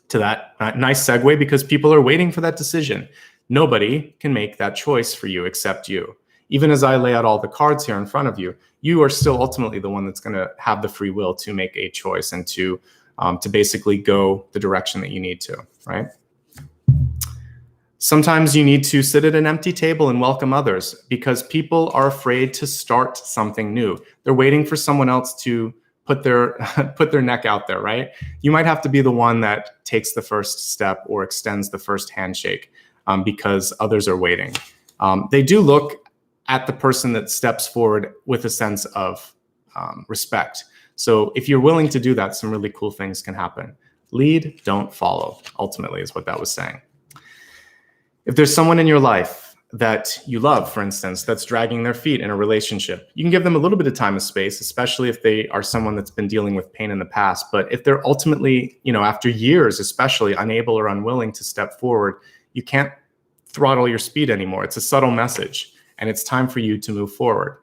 To that nice segue, because people are waiting for that decision. Nobody can make that choice for you except you. Even as I lay out all the cards here in front of you, you are still ultimately the one that's going to have the free will to make a choice and to basically go the direction that you need to, right? Sometimes you need to sit at an empty table and welcome others because people are afraid to start something new. They're waiting for someone else to put their neck out there, right? You might have to be the one that takes the first step or extends the first handshake because others are waiting. They do look at the person that steps forward with a sense of respect. So if you're willing to do that, some really cool things can happen. Lead, don't follow, ultimately is what that was saying. If there's someone in your life that you love, for instance, that's dragging their feet in a relationship, you can give them a little bit of time and space, especially if they are someone that's been dealing with pain in the past. But if they're ultimately, after years, especially unable or unwilling to step forward, you can't throttle your speed anymore. It's a subtle message, and it's time for you to move forward.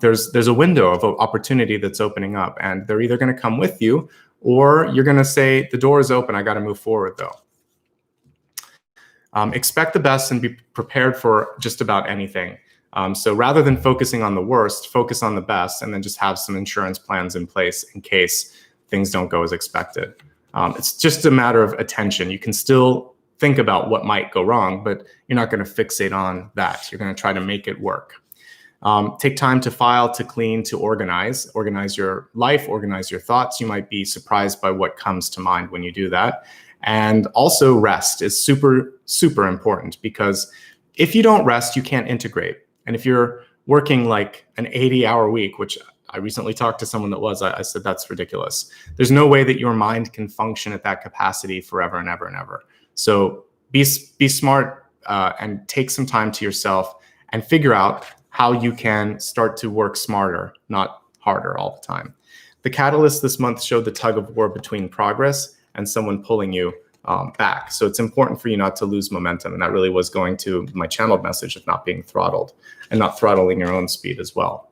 There's a window of opportunity that's opening up, and they're either going to come with you or you're going to say, the door is open, I got to move forward though. Expect the best and be prepared for just about anything. So rather than focusing on the worst, focus on the best, and then just have some insurance plans in place in case things don't go as expected. It's just a matter of attention. You can still think about what might go wrong, but you're not going to fixate on that. You're going to try to make it work. Take time to file, to clean, to organize your life, organize your thoughts. You might be surprised by what comes to mind when you do that. And also rest is super, super important, because if you don't rest, you can't integrate. And if you're working like an 80-hour week, which I recently talked to someone that was, I said, that's ridiculous. There's no way that your mind can function at that capacity forever and ever and ever. So be smart and take some time to yourself and figure out how you can start to work smarter, not harder all the time. The catalyst this month showed the tug of war between progress and someone pulling you back. So it's important for you not to lose momentum. And that really was going to my channeled message of not being throttled and not throttling your own speed as well.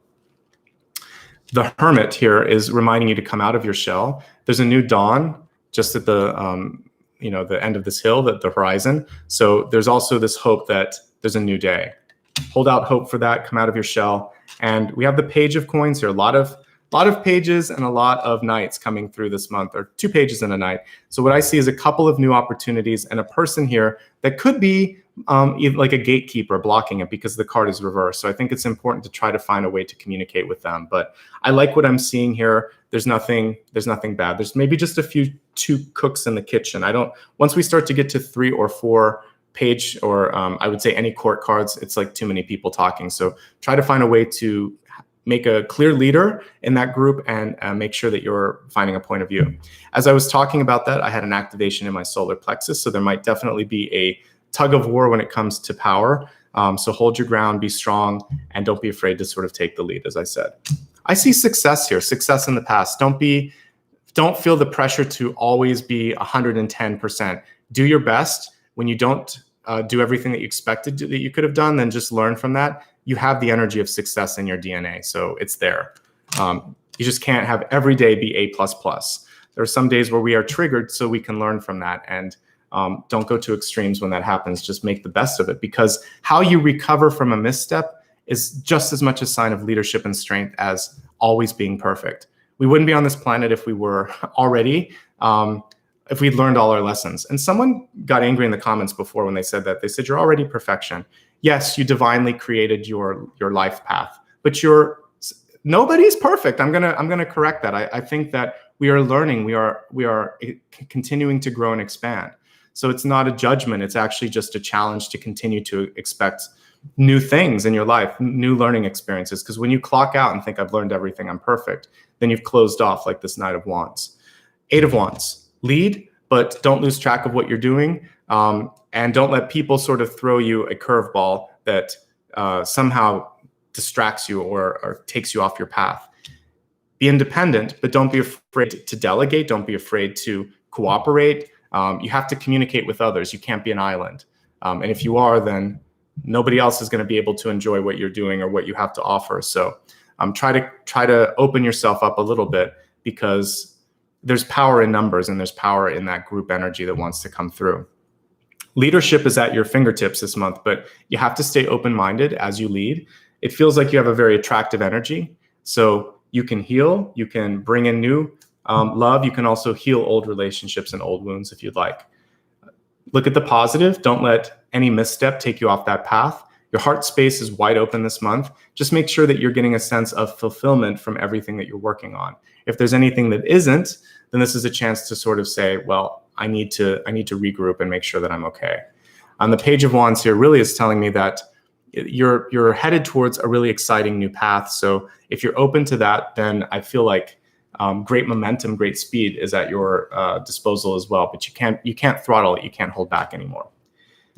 The Hermit here is reminding you to come out of your shell. There's a new dawn just at the the end of this hill, the horizon. So there's also this hope that there's a new day. Hold out hope for that. Come out of your shell. And we have the Page of Coins here. A lot of pages and a lot of nights coming through this month, or 2 pages in a night. So what I see is a couple of new opportunities and a person here that could be like a gatekeeper blocking it because the card is reversed. So I think it's important to try to find a way to communicate with them. But I like what I'm seeing here. there's nothing bad. There's maybe just two cooks in the kitchen. Once we start to get to 3 or 4 page, or I would say any court cards, it's like too many people talking. So try to find a way to make a clear leader in that group and make sure that you're finding a point of view. As I was talking about that, I had an activation in my solar plexus. So there might definitely be a tug of war when it comes to power. So hold your ground, be strong, and don't be afraid to sort of take the lead, as I said. I see success here, success in the past. Don't feel the pressure to always be 110%. Do your best. When you don't do everything that you expected that you could have done, then just learn from that. You have the energy of success in your DNA, so it's there. You just can't have every day be A++. There are some days where we are triggered, so we can learn from that, and don't go to extremes when that happens. Just make the best of it, because how you recover from a misstep is just as much a sign of leadership and strength as always being perfect. We wouldn't be on this planet if we were already, if we'd learned all our lessons. And someone got angry in the comments before when they said that. They said, you're already perfection. Yes, you divinely created your life path, but nobody's perfect. I'm gonna correct that. I think that we are learning. We are continuing to grow and expand. So it's not a judgment. It's actually just a challenge to continue to expect new things in your life, new learning experiences. Because when you clock out and think I've learned everything, I'm perfect, then you've closed off like this Knight of Wands. 8 of Wands, lead, but don't lose track of what you're doing. And don't let people sort of throw you a curveball that somehow distracts you or takes you off your path. Be independent, but don't be afraid to delegate. Don't be afraid to cooperate. You have to communicate with others. You can't be an island. And if you are, then nobody else is going to be able to enjoy what you're doing or what you have to offer. So try to open yourself up a little bit, because there's power in numbers and there's power in that group energy that wants to come through. Leadership is at your fingertips this month, but you have to stay open-minded as you lead. It feels like you have a very attractive energy. So you can heal, you can bring in new love. You can also heal old relationships and old wounds if you'd like. Look at the positive. Don't let any misstep take you off that path. Your heart space is wide open this month. Just make sure that you're getting a sense of fulfillment from everything that you're working on. If there's anything that isn't, then this is a chance to sort of say, well, I need to regroup and make sure that I'm okay. On the Page of Wands here really is telling me that you're headed towards a really exciting new path. So if you're open to that, then I feel like great momentum, great speed is at your disposal as well. But you can't throttle it. You can't hold back anymore.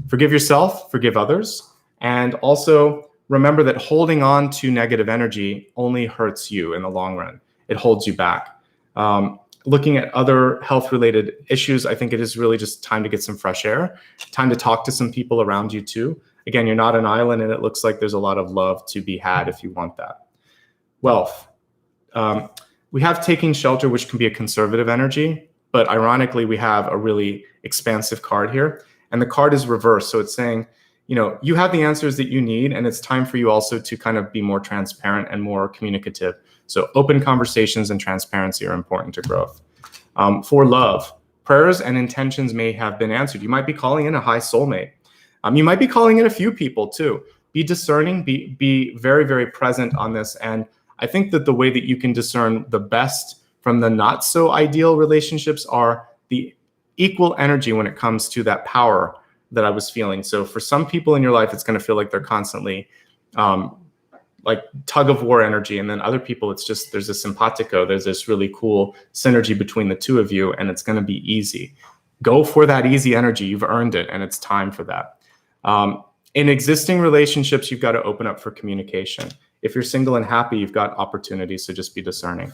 Forgive yourself, forgive others, and also remember that holding on to negative energy only hurts you in the long run. It holds you back. Looking at other health-related issues, I think it is really just time to get some fresh air, time to talk to some people around you too. Again, you're not an island, and it looks like there's a lot of love to be had if you want that. Wealth. We have taking shelter, which can be a conservative energy, but ironically, we have a really expansive card here, and the card is reversed. So it's saying, you have the answers that you need, and it's time for you also to kind of be more transparent and more communicative. So open conversations and transparency are important to growth. For love, prayers and intentions may have been answered. You might be calling in a high soulmate. You might be calling in a few people too. Be discerning, be very, very present on this. And I think that the way that you can discern the best from the not so ideal relationships are the equal energy when it comes to that power that I was feeling. So for some people in your life, it's going to feel like they're constantly like tug of war energy. And then other people, it's just, there's a simpatico, there's this really cool synergy between the two of you, and it's going to be easy. Go for that easy energy. You've earned it, and it's time for that. In existing relationships, you've got to open up for communication. If you're single and happy, you've got opportunities, so just be discerning.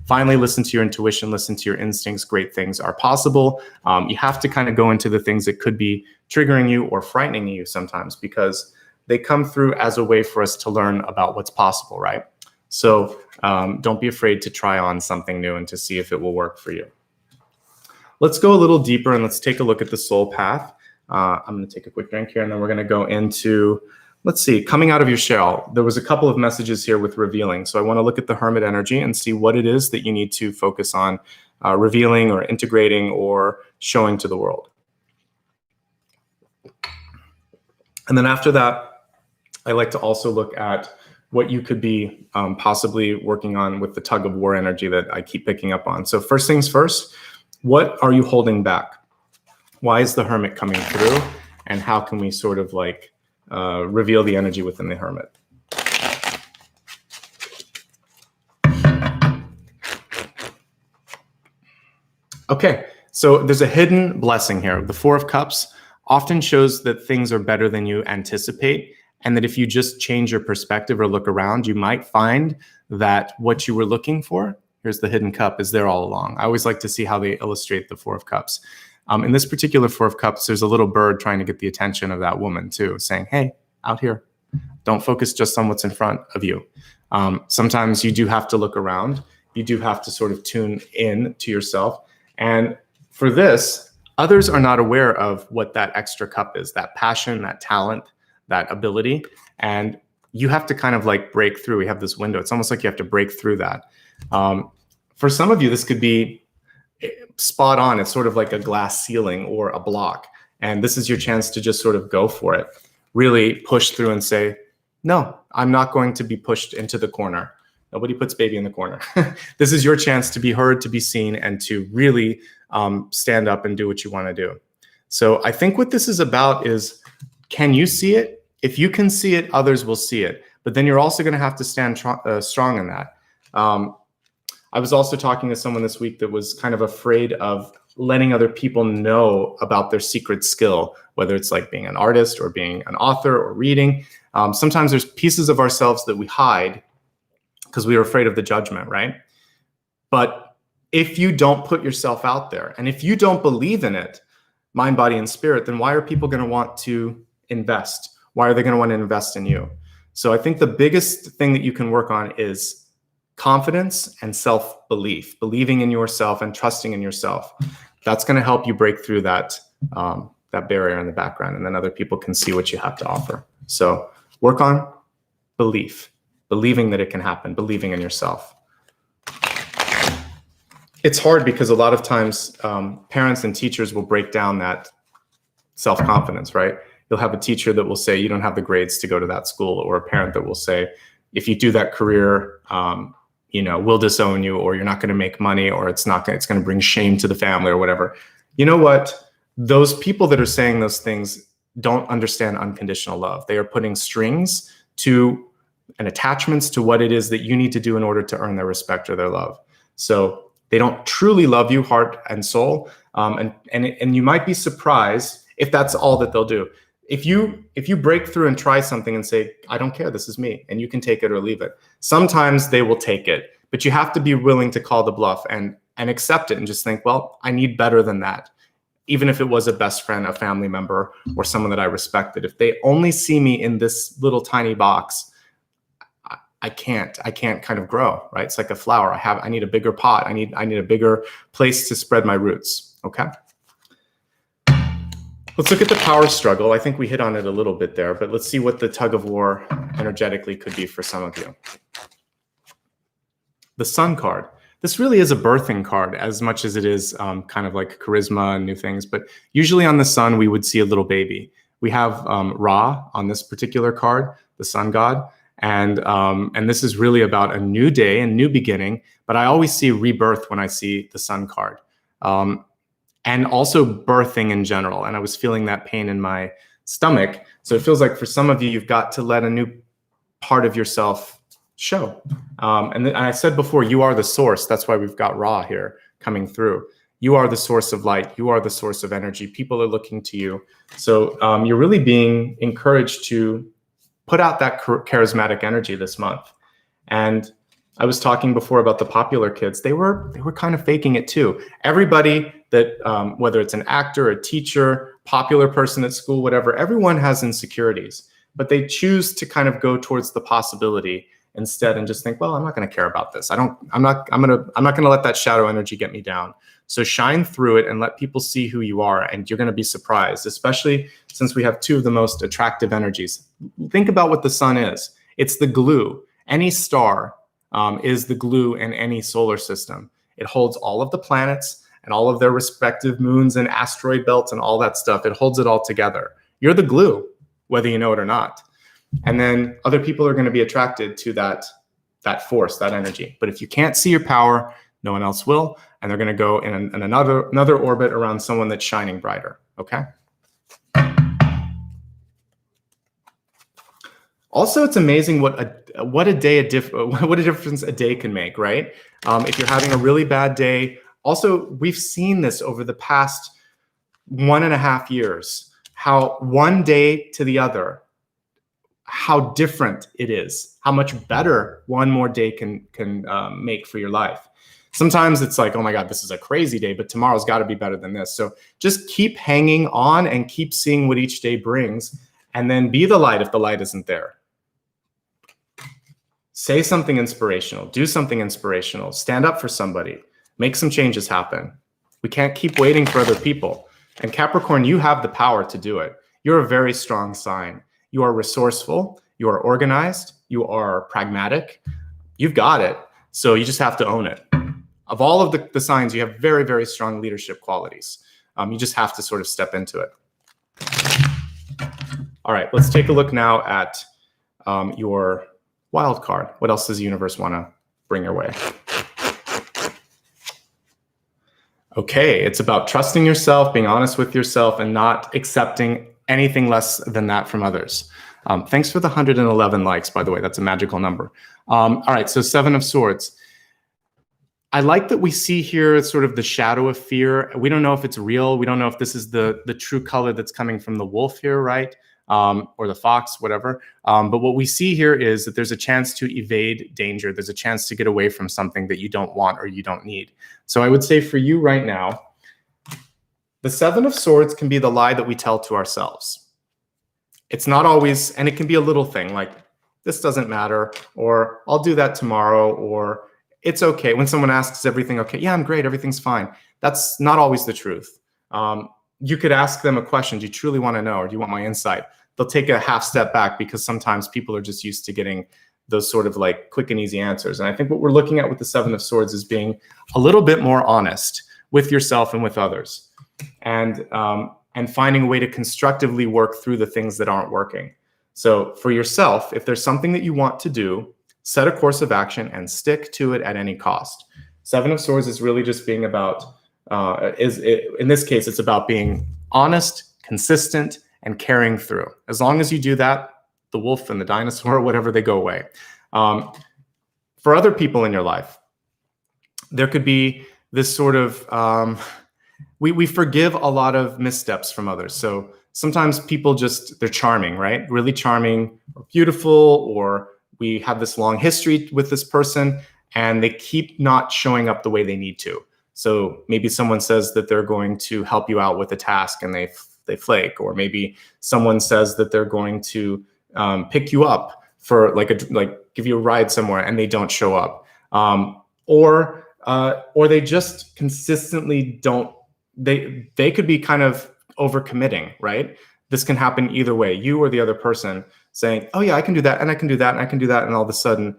Finally, listen to your intuition, listen to your instincts. Great things are possible. You have to kind of go into the things that could be triggering you or frightening you sometimes, because they come through as a way for us to learn about what's possible, right? So don't be afraid to try on something new and to see if it will work for you. Let's go a little deeper and let's take a look at the soul path. I'm going to take a quick drink here, and then we're going to go into, let's see, coming out of your shell. There was a couple of messages here with revealing. So I want to look at the hermit energy and see what it is that you need to focus on revealing or integrating or showing to the world. And then after that, I like to also look at what you could be possibly working on with the tug of war energy that I keep picking up on. So first things first, what are you holding back? Why is the Hermit coming through? And how can we sort of like reveal the energy within the Hermit? Okay, so there's a hidden blessing here. The Four of Cups often shows that things are better than you anticipate, and that if you just change your perspective or look around, you might find that what you were looking for, here's the hidden cup, is there all along. I always like to see how they illustrate the Four of Cups. In this particular Four of Cups, there's a little bird trying to get the attention of that woman too, saying, hey, out here, don't focus just on what's in front of you. Sometimes you do have to look around. You do have to sort of tune in to yourself. And for this, others are not aware of what that extra cup is, that passion, that talent, that ability. And you have to kind of like break through. We have this window. It's almost like you have to break through that. For some of you, this could be spot on. It's sort of like a glass ceiling or a block. And this is your chance to just sort of go for it. Really push through and say, no, I'm not going to be pushed into the corner. Nobody puts baby in the corner. This is your chance to be heard, to be seen, and to really stand up and do what you want to do. So I think what this is about is, can you see it? If you can see it, others will see it. But then you're also going to have to stand strong in that. I was also talking to someone this week that was kind of afraid of letting other people know about their secret skill, whether it's like being an artist or being an author or reading. Sometimes there's pieces of ourselves that we hide because we are afraid of the judgment, right? But if you don't put yourself out there, and if you don't believe in it, mind, body, and spirit, then why are people going to want to invest? Why are they going to want to invest in you? So I think the biggest thing that you can work on is confidence and self-belief, believing in yourself and trusting in yourself. That's going to help you break through that, that barrier in the background, and then other people can see what you have to offer. So work on belief. Believing that it can happen, believing in yourself. It's hard because a lot of times parents and teachers will break down that self-confidence, right? You'll have a teacher that will say, you don't have the grades to go to that school, or a parent that will say, if you do that career, we'll disown you, or you're not going to make money, or it's going to bring shame to the family, or whatever. You know what? Those people that are saying those things don't understand unconditional love. They are putting strings to and attachments to what it is that you need to do in order to earn their respect or their love. So they don't truly love you, heart and soul. And you might be surprised if that's all that they'll do. If you break through and try something and say, I don't care, this is me, and you can take it or leave it. Sometimes they will take it, but you have to be willing to call the bluff and accept it and just think, well, I need better than that. Even if it was a best friend, a family member, or someone that I respected. If they only see me in this little tiny box, I can't kind of grow, right? It's like a flower. I need a bigger pot. I need a bigger place to spread my roots. Okay. Let's look at the power struggle. I think we hit on it a little bit there, but let's see what the tug of war energetically could be for some of you. The Sun card. This really is a birthing card as much as it is kind of like charisma and new things. But usually on the Sun, we would see a little baby. We have Ra on this particular card, the Sun god. And this is really about a new day and new beginning. But I always see rebirth when I see the Sun card. And also birthing in general. And I was feeling that pain in my stomach. So it feels like for some of you, you've got to let a new part of yourself show. And I said before, you are the source. That's why we've got Ra here coming through. You are the source of light. You are the source of energy. People are looking to you. So you're really being encouraged to put out that charismatic energy this month. And I was talking before about the popular kids. They were kind of faking it too. Everybody that, whether it's an actor, a teacher, popular person at school, whatever, everyone has insecurities, but they choose to kind of go towards the possibility instead and just think, well, I'm not going to care about this. I'm not going to let that shadow energy get me down. So shine through it and let people see who you are, and you're going to be surprised, especially since we have two of the most attractive energies. Think about what the sun is. It's the glue. Any star is the glue in any solar system. It holds all of the planets and all of their respective moons and asteroid belts and all that stuff. It holds it all together. You're the glue, whether you know it or not. And then other people are going to be attracted to that force, that energy. But if you can't see your power, no one else will. And they're going to go in another orbit around someone that's shining brighter. Okay. Also, it's amazing what a difference a day can make, right? If you're having a really bad day. Also, we've seen this over the past 1.5 years, how one day to the other, how different it is, how much better one more day can make for your life. Sometimes it's like, oh my God, this is a crazy day, but tomorrow's got to be better than this. So just keep hanging on and keep seeing what each day brings, and then be the light if the light isn't there. Say something inspirational, do something inspirational, stand up for somebody, make some changes happen. We can't keep waiting for other people. And Capricorn, you have the power to do it. You're a very strong sign. You are resourceful, you are organized, you are pragmatic. You've got it. So you just have to own it. Of all of the signs, you have very, very strong leadership qualities. You just have to sort of step into it. All right, let's take a look now at your wild card. What else does the universe want to bring your way? Okay, it's about trusting yourself, being honest with yourself, and not accepting anything less than that from others. Thanks for the 111 likes, by the way. That's a magical number. All right, so 7 of Swords. I like that we see here sort of the shadow of fear. We don't know if it's real. We don't know if this is the true color that's coming from the wolf here, right? Or the fox, whatever. But what we see here is that there's a chance to evade danger. There's a chance to get away from something that you don't want or you don't need. So I would say for you right now, the 7 of Swords can be the lie that we tell to ourselves. It's not always, and it can be a little thing like, this doesn't matter, or I'll do that tomorrow, or it's okay. When someone asks, is everything okay? Yeah, I'm great. Everything's fine. That's not always the truth. You could ask them a question. Do you truly want to know, or do you want my insight? They'll take a half step back because sometimes people are just used to getting those sort of like quick and easy answers. And I think what we're looking at with the 7 of Swords is being a little bit more honest with yourself and with others, and finding a way to constructively work through the things that aren't working. So for yourself, if there's something that you want to do, set a course of action and stick to it at any cost. 7 of Swords is really just being about, in this case, it's about being honest, consistent, and carrying through. As long as you do that, the wolf and the dinosaur, whatever, they go away. For other people in your life, there could be this sort of, we forgive a lot of missteps from others. So sometimes people they're charming, right? Really charming or beautiful, or we have this long history with this person and they keep not showing up the way they need to. So maybe someone says that they're going to help you out with a task and they flake, or maybe someone says that they're going to pick you up for give you a ride somewhere and they don't show up. Or they just consistently don't, they could be kind of overcommitting, right? This can happen either way, you or the other person saying, oh yeah, I can do that, and I can do that, and I can do that, and all of a sudden,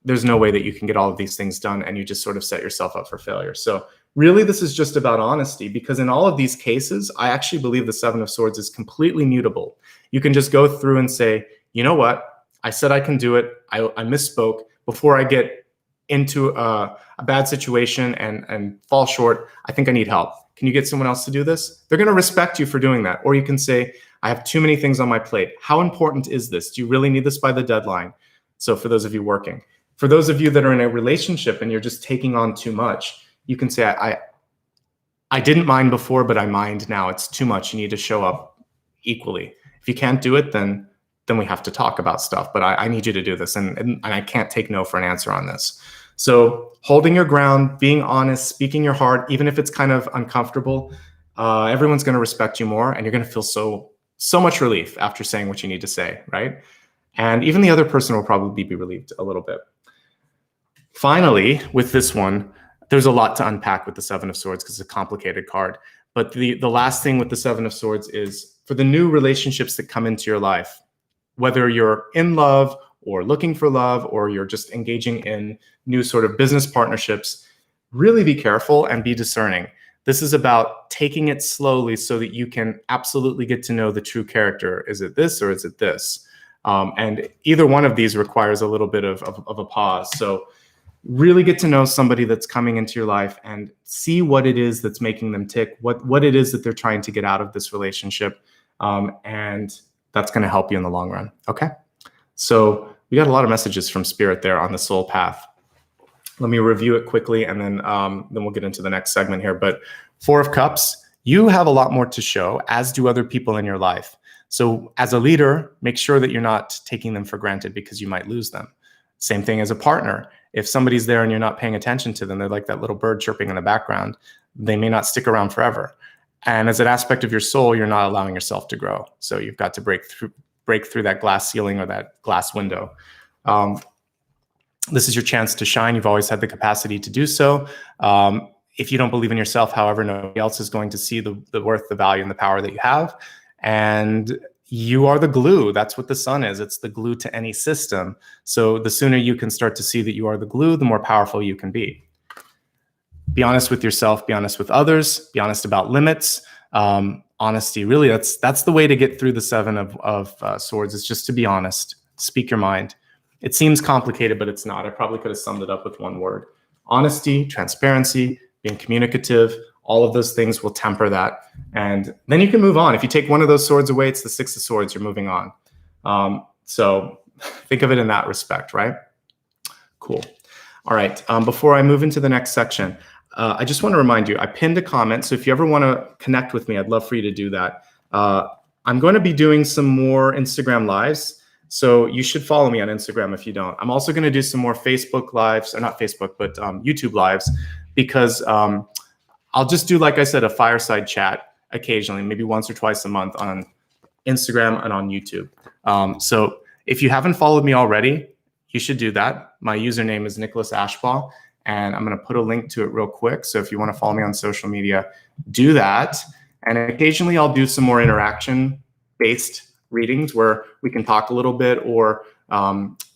there's no way that you can get all of these things done, and you just sort of set yourself up for failure. So really, this is just about honesty, because in all of these cases, I actually believe the 7 of Swords is completely mutable. You can just go through and say, you know what? I said I can do it. I misspoke. Before I get into a bad situation and fall short, I think I need help. Can you get someone else to do this? They're going to respect you for doing that. Or you can say, I have too many things on my plate. How important is this? Do you really need this by the deadline? So for those of you working, for those of you that are in a relationship and you're just taking on too much, you can say, I didn't mind before, but I mind now. It's too much. You need to show up equally. If you can't do it, then we have to talk about stuff. But I need you to do this. And I can't take no for an answer on this. So holding your ground, being honest, speaking your heart, even if it's kind of uncomfortable, everyone's going to respect you more, and you're going to feel so much relief after saying what you need to say, right? And even the other person will probably be relieved a little bit. Finally, with this one, there's a lot to unpack with the 7 of Swords because it's a complicated card. But the last thing with the 7 of Swords is for the new relationships that come into your life, whether you're in love or looking for love, or you're just engaging in new sort of business partnerships, really be careful and be discerning. This is about taking it slowly so that you can absolutely get to know the true character. Is it this or is it this? And either one of these requires a little bit of a pause. So really get to know somebody that's coming into your life and see what it is that's making them tick, what it is that they're trying to get out of this relationship. And that's going to help you in the long run. Okay. So we got a lot of messages from Spirit there on the soul path. Let me review it quickly, and then we'll get into the next segment here. But Four of Cups, you have a lot more to show, as do other people in your life. So as a leader, make sure that you're not taking them for granted because you might lose them. Same thing as a partner. If somebody's there and you're not paying attention to them, they're like that little bird chirping in the background. They may not stick around forever. And as an aspect of your soul, you're not allowing yourself to grow. So you've got to break through that glass ceiling or that glass window. This is your chance to shine. You've always had the capacity to do so. If you don't believe in yourself, however, nobody else is going to see the worth, the value, and the power that you have. And you are the glue. That's what the sun is. It's the glue to any system. So the sooner you can start to see that you are the glue, the more powerful you can be. Be honest with yourself. Be honest with others. Be honest about limits. Honesty, really, that's the way to get through the Seven of Swords, is just to be honest. Speak your mind. It seems complicated, but it's not. I probably could have summed it up with one word. Honesty, transparency, being communicative, all of those things will temper that. And then you can move on. If you take one of those swords away, it's the Six of Swords, you're moving on. So think of it in that respect, right? Cool. All right, before I move into the next section, I just want to remind you, I pinned a comment. So if you ever want to connect with me, I'd love for you to do that. I'm going to be doing some more Instagram lives. So you should follow me on Instagram if you don't. I'm also going to do some more Facebook lives, or not Facebook, but YouTube lives, because I'll just do, like I said, a fireside chat occasionally, maybe once or twice a month on Instagram and on YouTube. So if you haven't followed me already, you should do that. My username is Nicholas Ashbaugh, and I'm going to put a link to it real quick. So if you want to follow me on social media, do that. And occasionally I'll do some more interaction-based readings where we can talk a little bit, or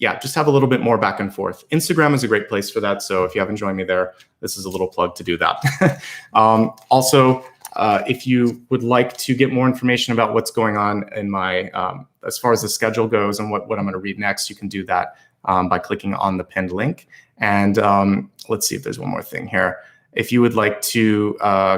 just have a little bit more back and forth. Instagram is a great place for that. So if you haven't joined me there, this is a little plug to do that. Also, if you would like to get more information about what's going on in my, as far as the schedule goes and what I'm going to read next, you can do that by clicking on the pinned link. And let's see if there's one more thing here. If you would like to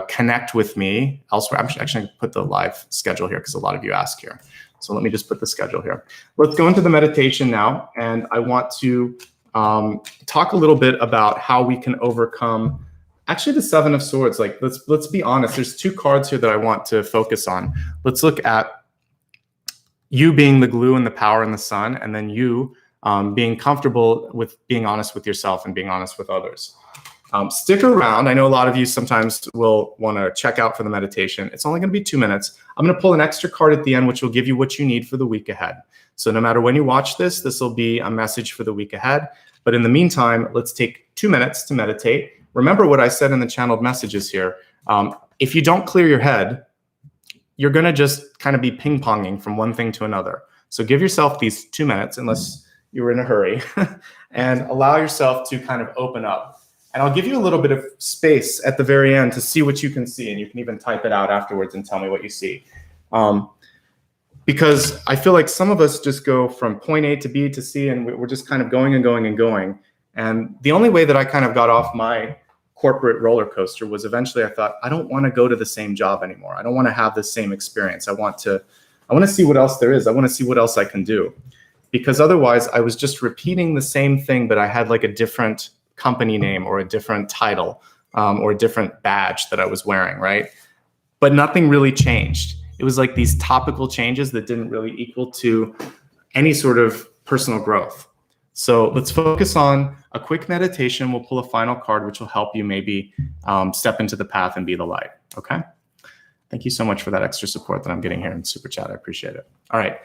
connect with me elsewhere, I'm actually going to put the live schedule here because a lot of you ask here. So let me just put the schedule here. Let's go into the meditation now. And I want to talk a little bit about how we can overcome actually the Seven of Swords. Like, let's be honest. There's two cards here that I want to focus on. Let's look at you being the glue and the power and the sun, and then you being comfortable with being honest with yourself and being honest with others. Stick around. I know a lot of you sometimes will want to check out for the meditation. It's only going to be 2 minutes. I'm going to pull an extra card at the end, which will give you what you need for the week ahead. So no matter when you watch this, this will be a message for the week ahead. But in the meantime, let's take 2 minutes to meditate. Remember what I said in the channeled messages here. If you don't clear your head, you're going to just kind of be ping-ponging from one thing to another. So give yourself these 2 minutes, unless you're in a hurry, and allow yourself to kind of open up. And I'll give you a little bit of space at the very end to see what you can see. And you can even type it out afterwards and tell me what you see. Because I feel like some of us just go from point A to B to C, and we're just kind of going and going and going. And the only way that I kind of got off my corporate roller coaster was eventually I thought, I don't want to go to the same job anymore. I don't want to have the same experience. I want to see what else there is. I want to see what else I can do. Because otherwise I was just repeating the same thing, but I had like a different company name or a different title or a different badge that I was wearing, right? But nothing really changed. It was like these topical changes that didn't really equal to any sort of personal growth. So let's focus on a quick meditation. We'll pull a final card, which will help you maybe step into the path and be the light, okay? Thank you so much for that extra support that I'm getting here in Super Chat. I appreciate it. All right,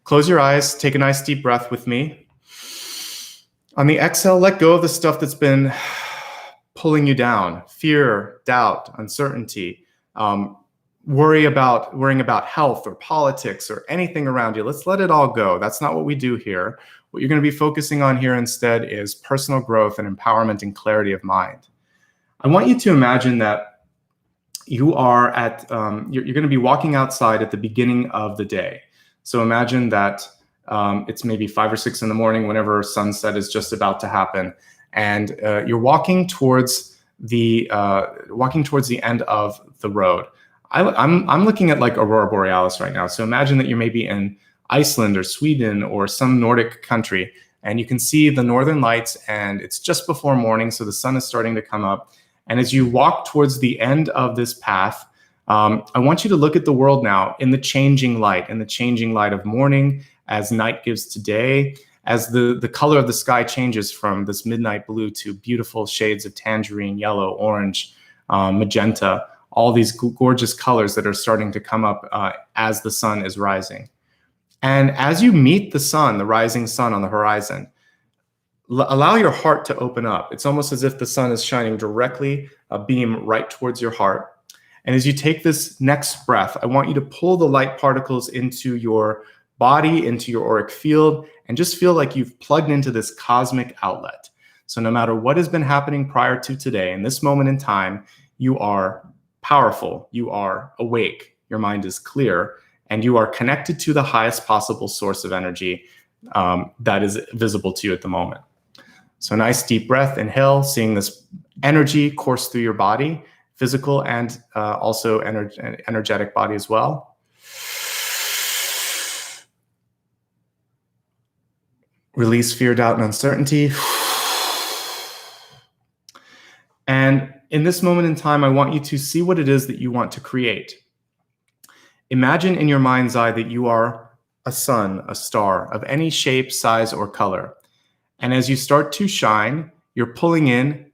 close your eyes, take a nice deep breath with me. On the exhale, let go of the stuff that's been pulling you down. Fear, doubt, uncertainty, worrying about health or politics or anything around you. Let's let it all go. That's not what we do here. What you're going to be focusing on here instead is personal growth and empowerment and clarity of mind. I want you to imagine that you are you're going to be walking outside at the beginning of the day. So imagine that It's maybe 5 or 6 in the morning, whenever sunset is just about to happen, and you're walking towards the end of the road. I'm looking at like Aurora Borealis right now. So imagine that you're maybe in Iceland or Sweden or some Nordic country, and you can see the northern lights, and it's just before morning, so the sun is starting to come up. And as you walk towards the end of this path, I want you to look at the world now in the changing light of morning, as night gives to day, as the color of the sky changes from this midnight blue to beautiful shades of tangerine, yellow, orange, magenta, all these gorgeous colors that are starting to come up as the sun is rising. And as you meet the sun, the rising sun on the horizon, allow your heart to open up. It's almost as if the sun is shining directly, a beam right towards your heart. And as you take this next breath, I want you to pull the light particles into your body, into your auric field, and just feel like you've plugged into this cosmic outlet. So no matter what has been happening prior to today, in this moment in time, you are powerful, you are awake, your mind is clear, and you are connected to the highest possible source of energy that is visible to you at the moment. So nice deep breath, inhale, seeing this energy course through your body, physical and also energetic body as well. Release fear, doubt, and uncertainty. And in this moment in time, I want you to see what it is that you want to create. Imagine in your mind's eye that you are a sun, a star of any shape, size, or color. And as you start to shine, you're pulling in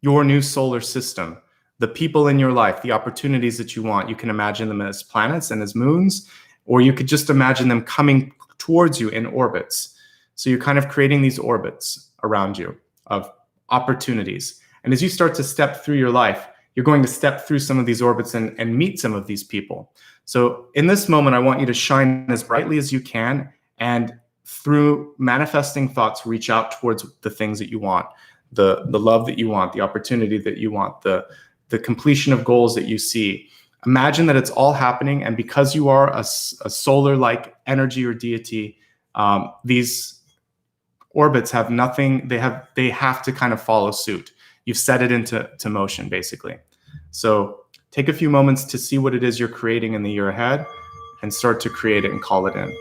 your new solar system, the people in your life, the opportunities that you want. You can imagine them as planets and as moons, or you could just imagine them coming towards you in orbits. So you're kind of creating these orbits around you of opportunities. And as you start to step through your life, you're going to step through some of these orbits and meet some of these people. So in this moment, I want you to shine as brightly as you can, and through manifesting thoughts, reach out towards the things that you want, the love that you want, the opportunity that you want, the completion of goals that you see. Imagine that it's all happening, and because you are a solar-like energy or deity, these orbits have nothing, they have to kind of follow suit. You've set it into motion, basically. So take a few moments to see what it is you're creating in the year ahead, and start to create it and call it in.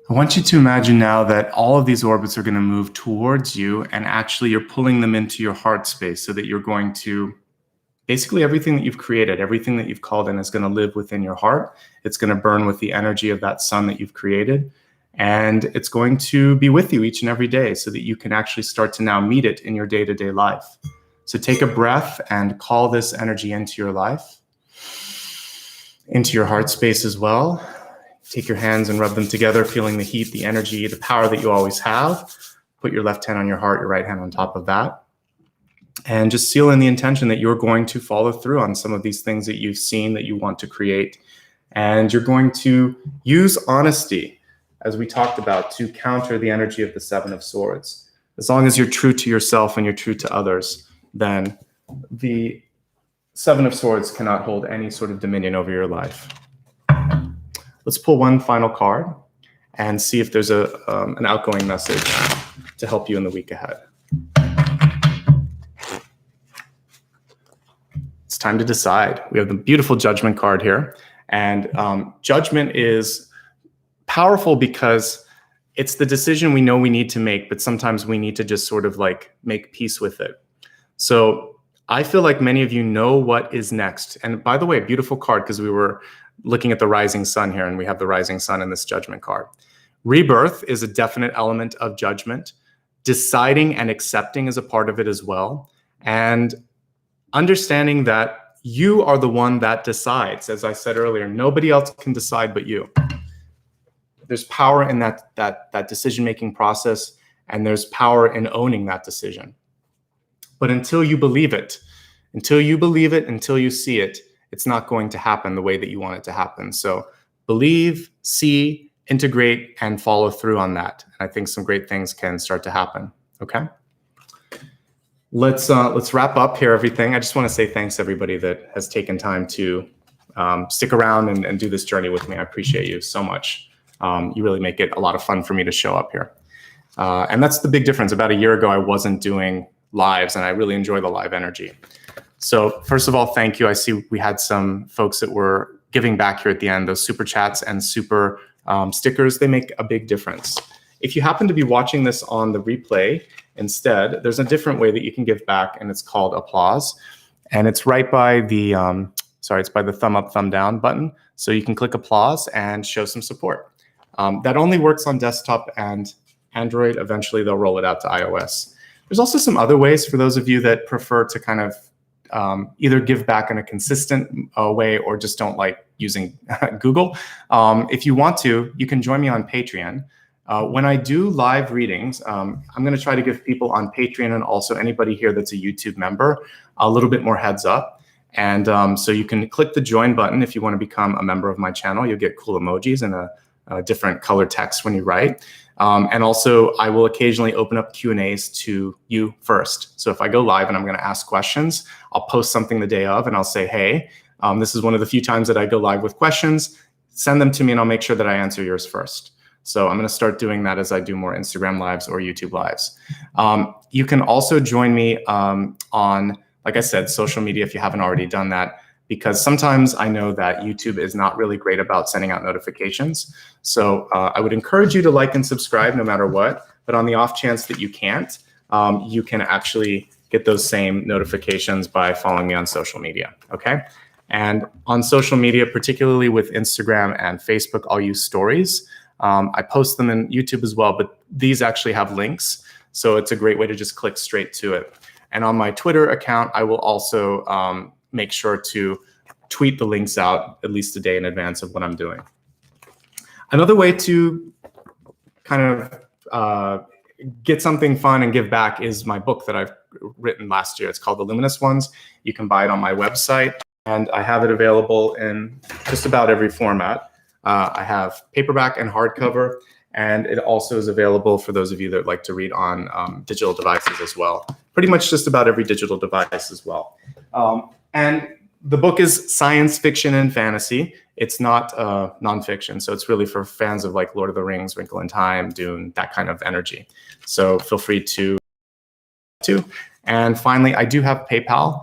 I want you to imagine now that all of these orbits are going to move towards you, and actually you're pulling them into your heart space, so that you're going to, basically everything that you've created, everything that you've called in is going to live within your heart. It's going to burn with the energy of that sun that you've created. And it's going to be with you each and every day, so that you can actually start to now meet it in your day-to-day life. So take a breath and call this energy into your life, into your heart space as well. Take your hands and rub them together, feeling the heat, the energy, the power that you always have. Put your left hand on your heart, your right hand on top of that. And just seal in the intention that you're going to follow through on some of these things that you've seen that you want to create. And you're going to use honesty, as we talked about, to counter the energy of the Seven of Swords. As long as you're true to yourself and you're true to others, then the Seven of Swords cannot hold any sort of dominion over your life. Let's pull one final card and see if there's an outgoing message to help you in the week ahead. It's time to decide. We have the beautiful Judgment card here. And Judgment is powerful because it's the decision we know we need to make, but sometimes we need to just sort of like make peace with it. So I feel like many of you know what is next. And by the way, beautiful card, because we were looking at the rising sun here, and we have the rising sun in this Judgment card. Rebirth is a definite element of Judgment. Deciding and accepting is a part of it as well. And understanding that you are the one that decides. As I said earlier, nobody else can decide but you. There's power in that decision-making process, and there's power in owning that decision. But until you believe it, until you see it, it's not going to happen the way that you want it to happen. So believe, see, integrate, and follow through on that. And I think some great things can start to happen. Okay. Let's wrap up here, everything. I just want to say thanks to everybody that has taken time to stick around and do this journey with me. I appreciate you so much. You really make it a lot of fun for me to show up here. And that's the big difference. About a year ago, I wasn't doing lives, and I really enjoy the live energy. So first of all, thank you. I see we had some folks that were giving back here at the end. Those super chats and super stickers, they make a big difference. If you happen to be watching this on the replay instead, there's a different way that you can give back, and it's called applause. And it's right by the, it's by the thumb up, thumb down button. So you can click applause and show some support. That only works on desktop and Android. Eventually, they'll roll it out to iOS. There's also some other ways for those of you that prefer to kind of either give back in a consistent way or just don't like using Google. If you want to, you can join me on Patreon. When I do live readings, I'm going to try to give people on Patreon and also anybody here that's a YouTube member a little bit more heads up. And so you can click the join button if you want to become a member of my channel. You'll get cool emojis and a different color text when you write. And also, I will occasionally open up Q&As to you first. So if I go live and I'm going to ask questions, I'll post something the day of and I'll say, hey, this is one of the few times that I go live with questions. Send them to me and I'll make sure that I answer yours first. So I'm going to start doing that as I do more Instagram lives or YouTube lives. You can also join me on, like I said, social media if you haven't already done that, because sometimes I know that YouTube is not really great about sending out notifications. So I would encourage you to like and subscribe no matter what. But on the off chance that you can't, you can actually get those same notifications by following me on social media. Okay. And on social media, particularly with Instagram and Facebook, I'll use stories. I post them in YouTube as well, but these actually have links. So it's a great way to just click straight to it. And on my Twitter account, I will also make sure to tweet the links out at least a day in advance of what I'm doing. Another way to kind of get something fun and give back is my book that I've written last year. It's called The Luminous Ones. You can buy it on my website, and I have it available in just about every format. I have paperback and hardcover, and it also is available for those of you that like to read on digital devices as well. Pretty much just about every digital device as well. And the book is science fiction and fantasy. It's not nonfiction, so it's really for fans of like Lord of the Rings, Wrinkle in Time, Dune, that kind of energy. So feel free to. And finally, I do have PayPal.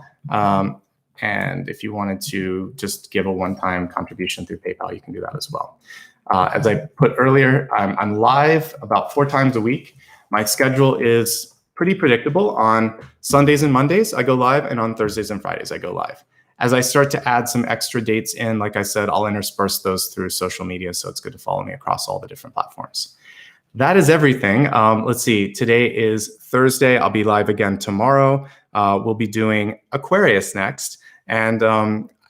And if you wanted to just give a one-time contribution through PayPal, you can do that as well. As I put earlier, I'm live about 4 times a week. My schedule is pretty predictable. On Sundays and Mondays, I go live, and on Thursdays and Fridays, I go live. As I start to add some extra dates in, like I said, I'll intersperse those through social media, so it's good to follow me across all the different platforms. That is everything. Let's see, today is Thursday. I'll be live again tomorrow. We'll be doing Aquarius next. And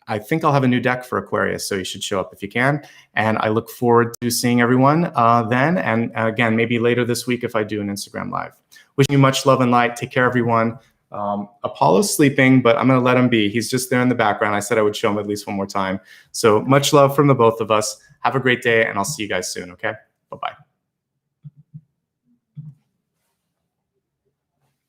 I think I'll have a new deck for Aquarius, so you should show up if you can. And I look forward to seeing everyone then. And again, maybe later this week if I do an Instagram live. Wishing you much love and light. Take care, everyone. Apollo's sleeping, but I'm going to let him be. He's just there in the background. I said I would show him at least one more time. So much love from the both of us. Have a great day, and I'll see you guys soon, okay? Bye-bye.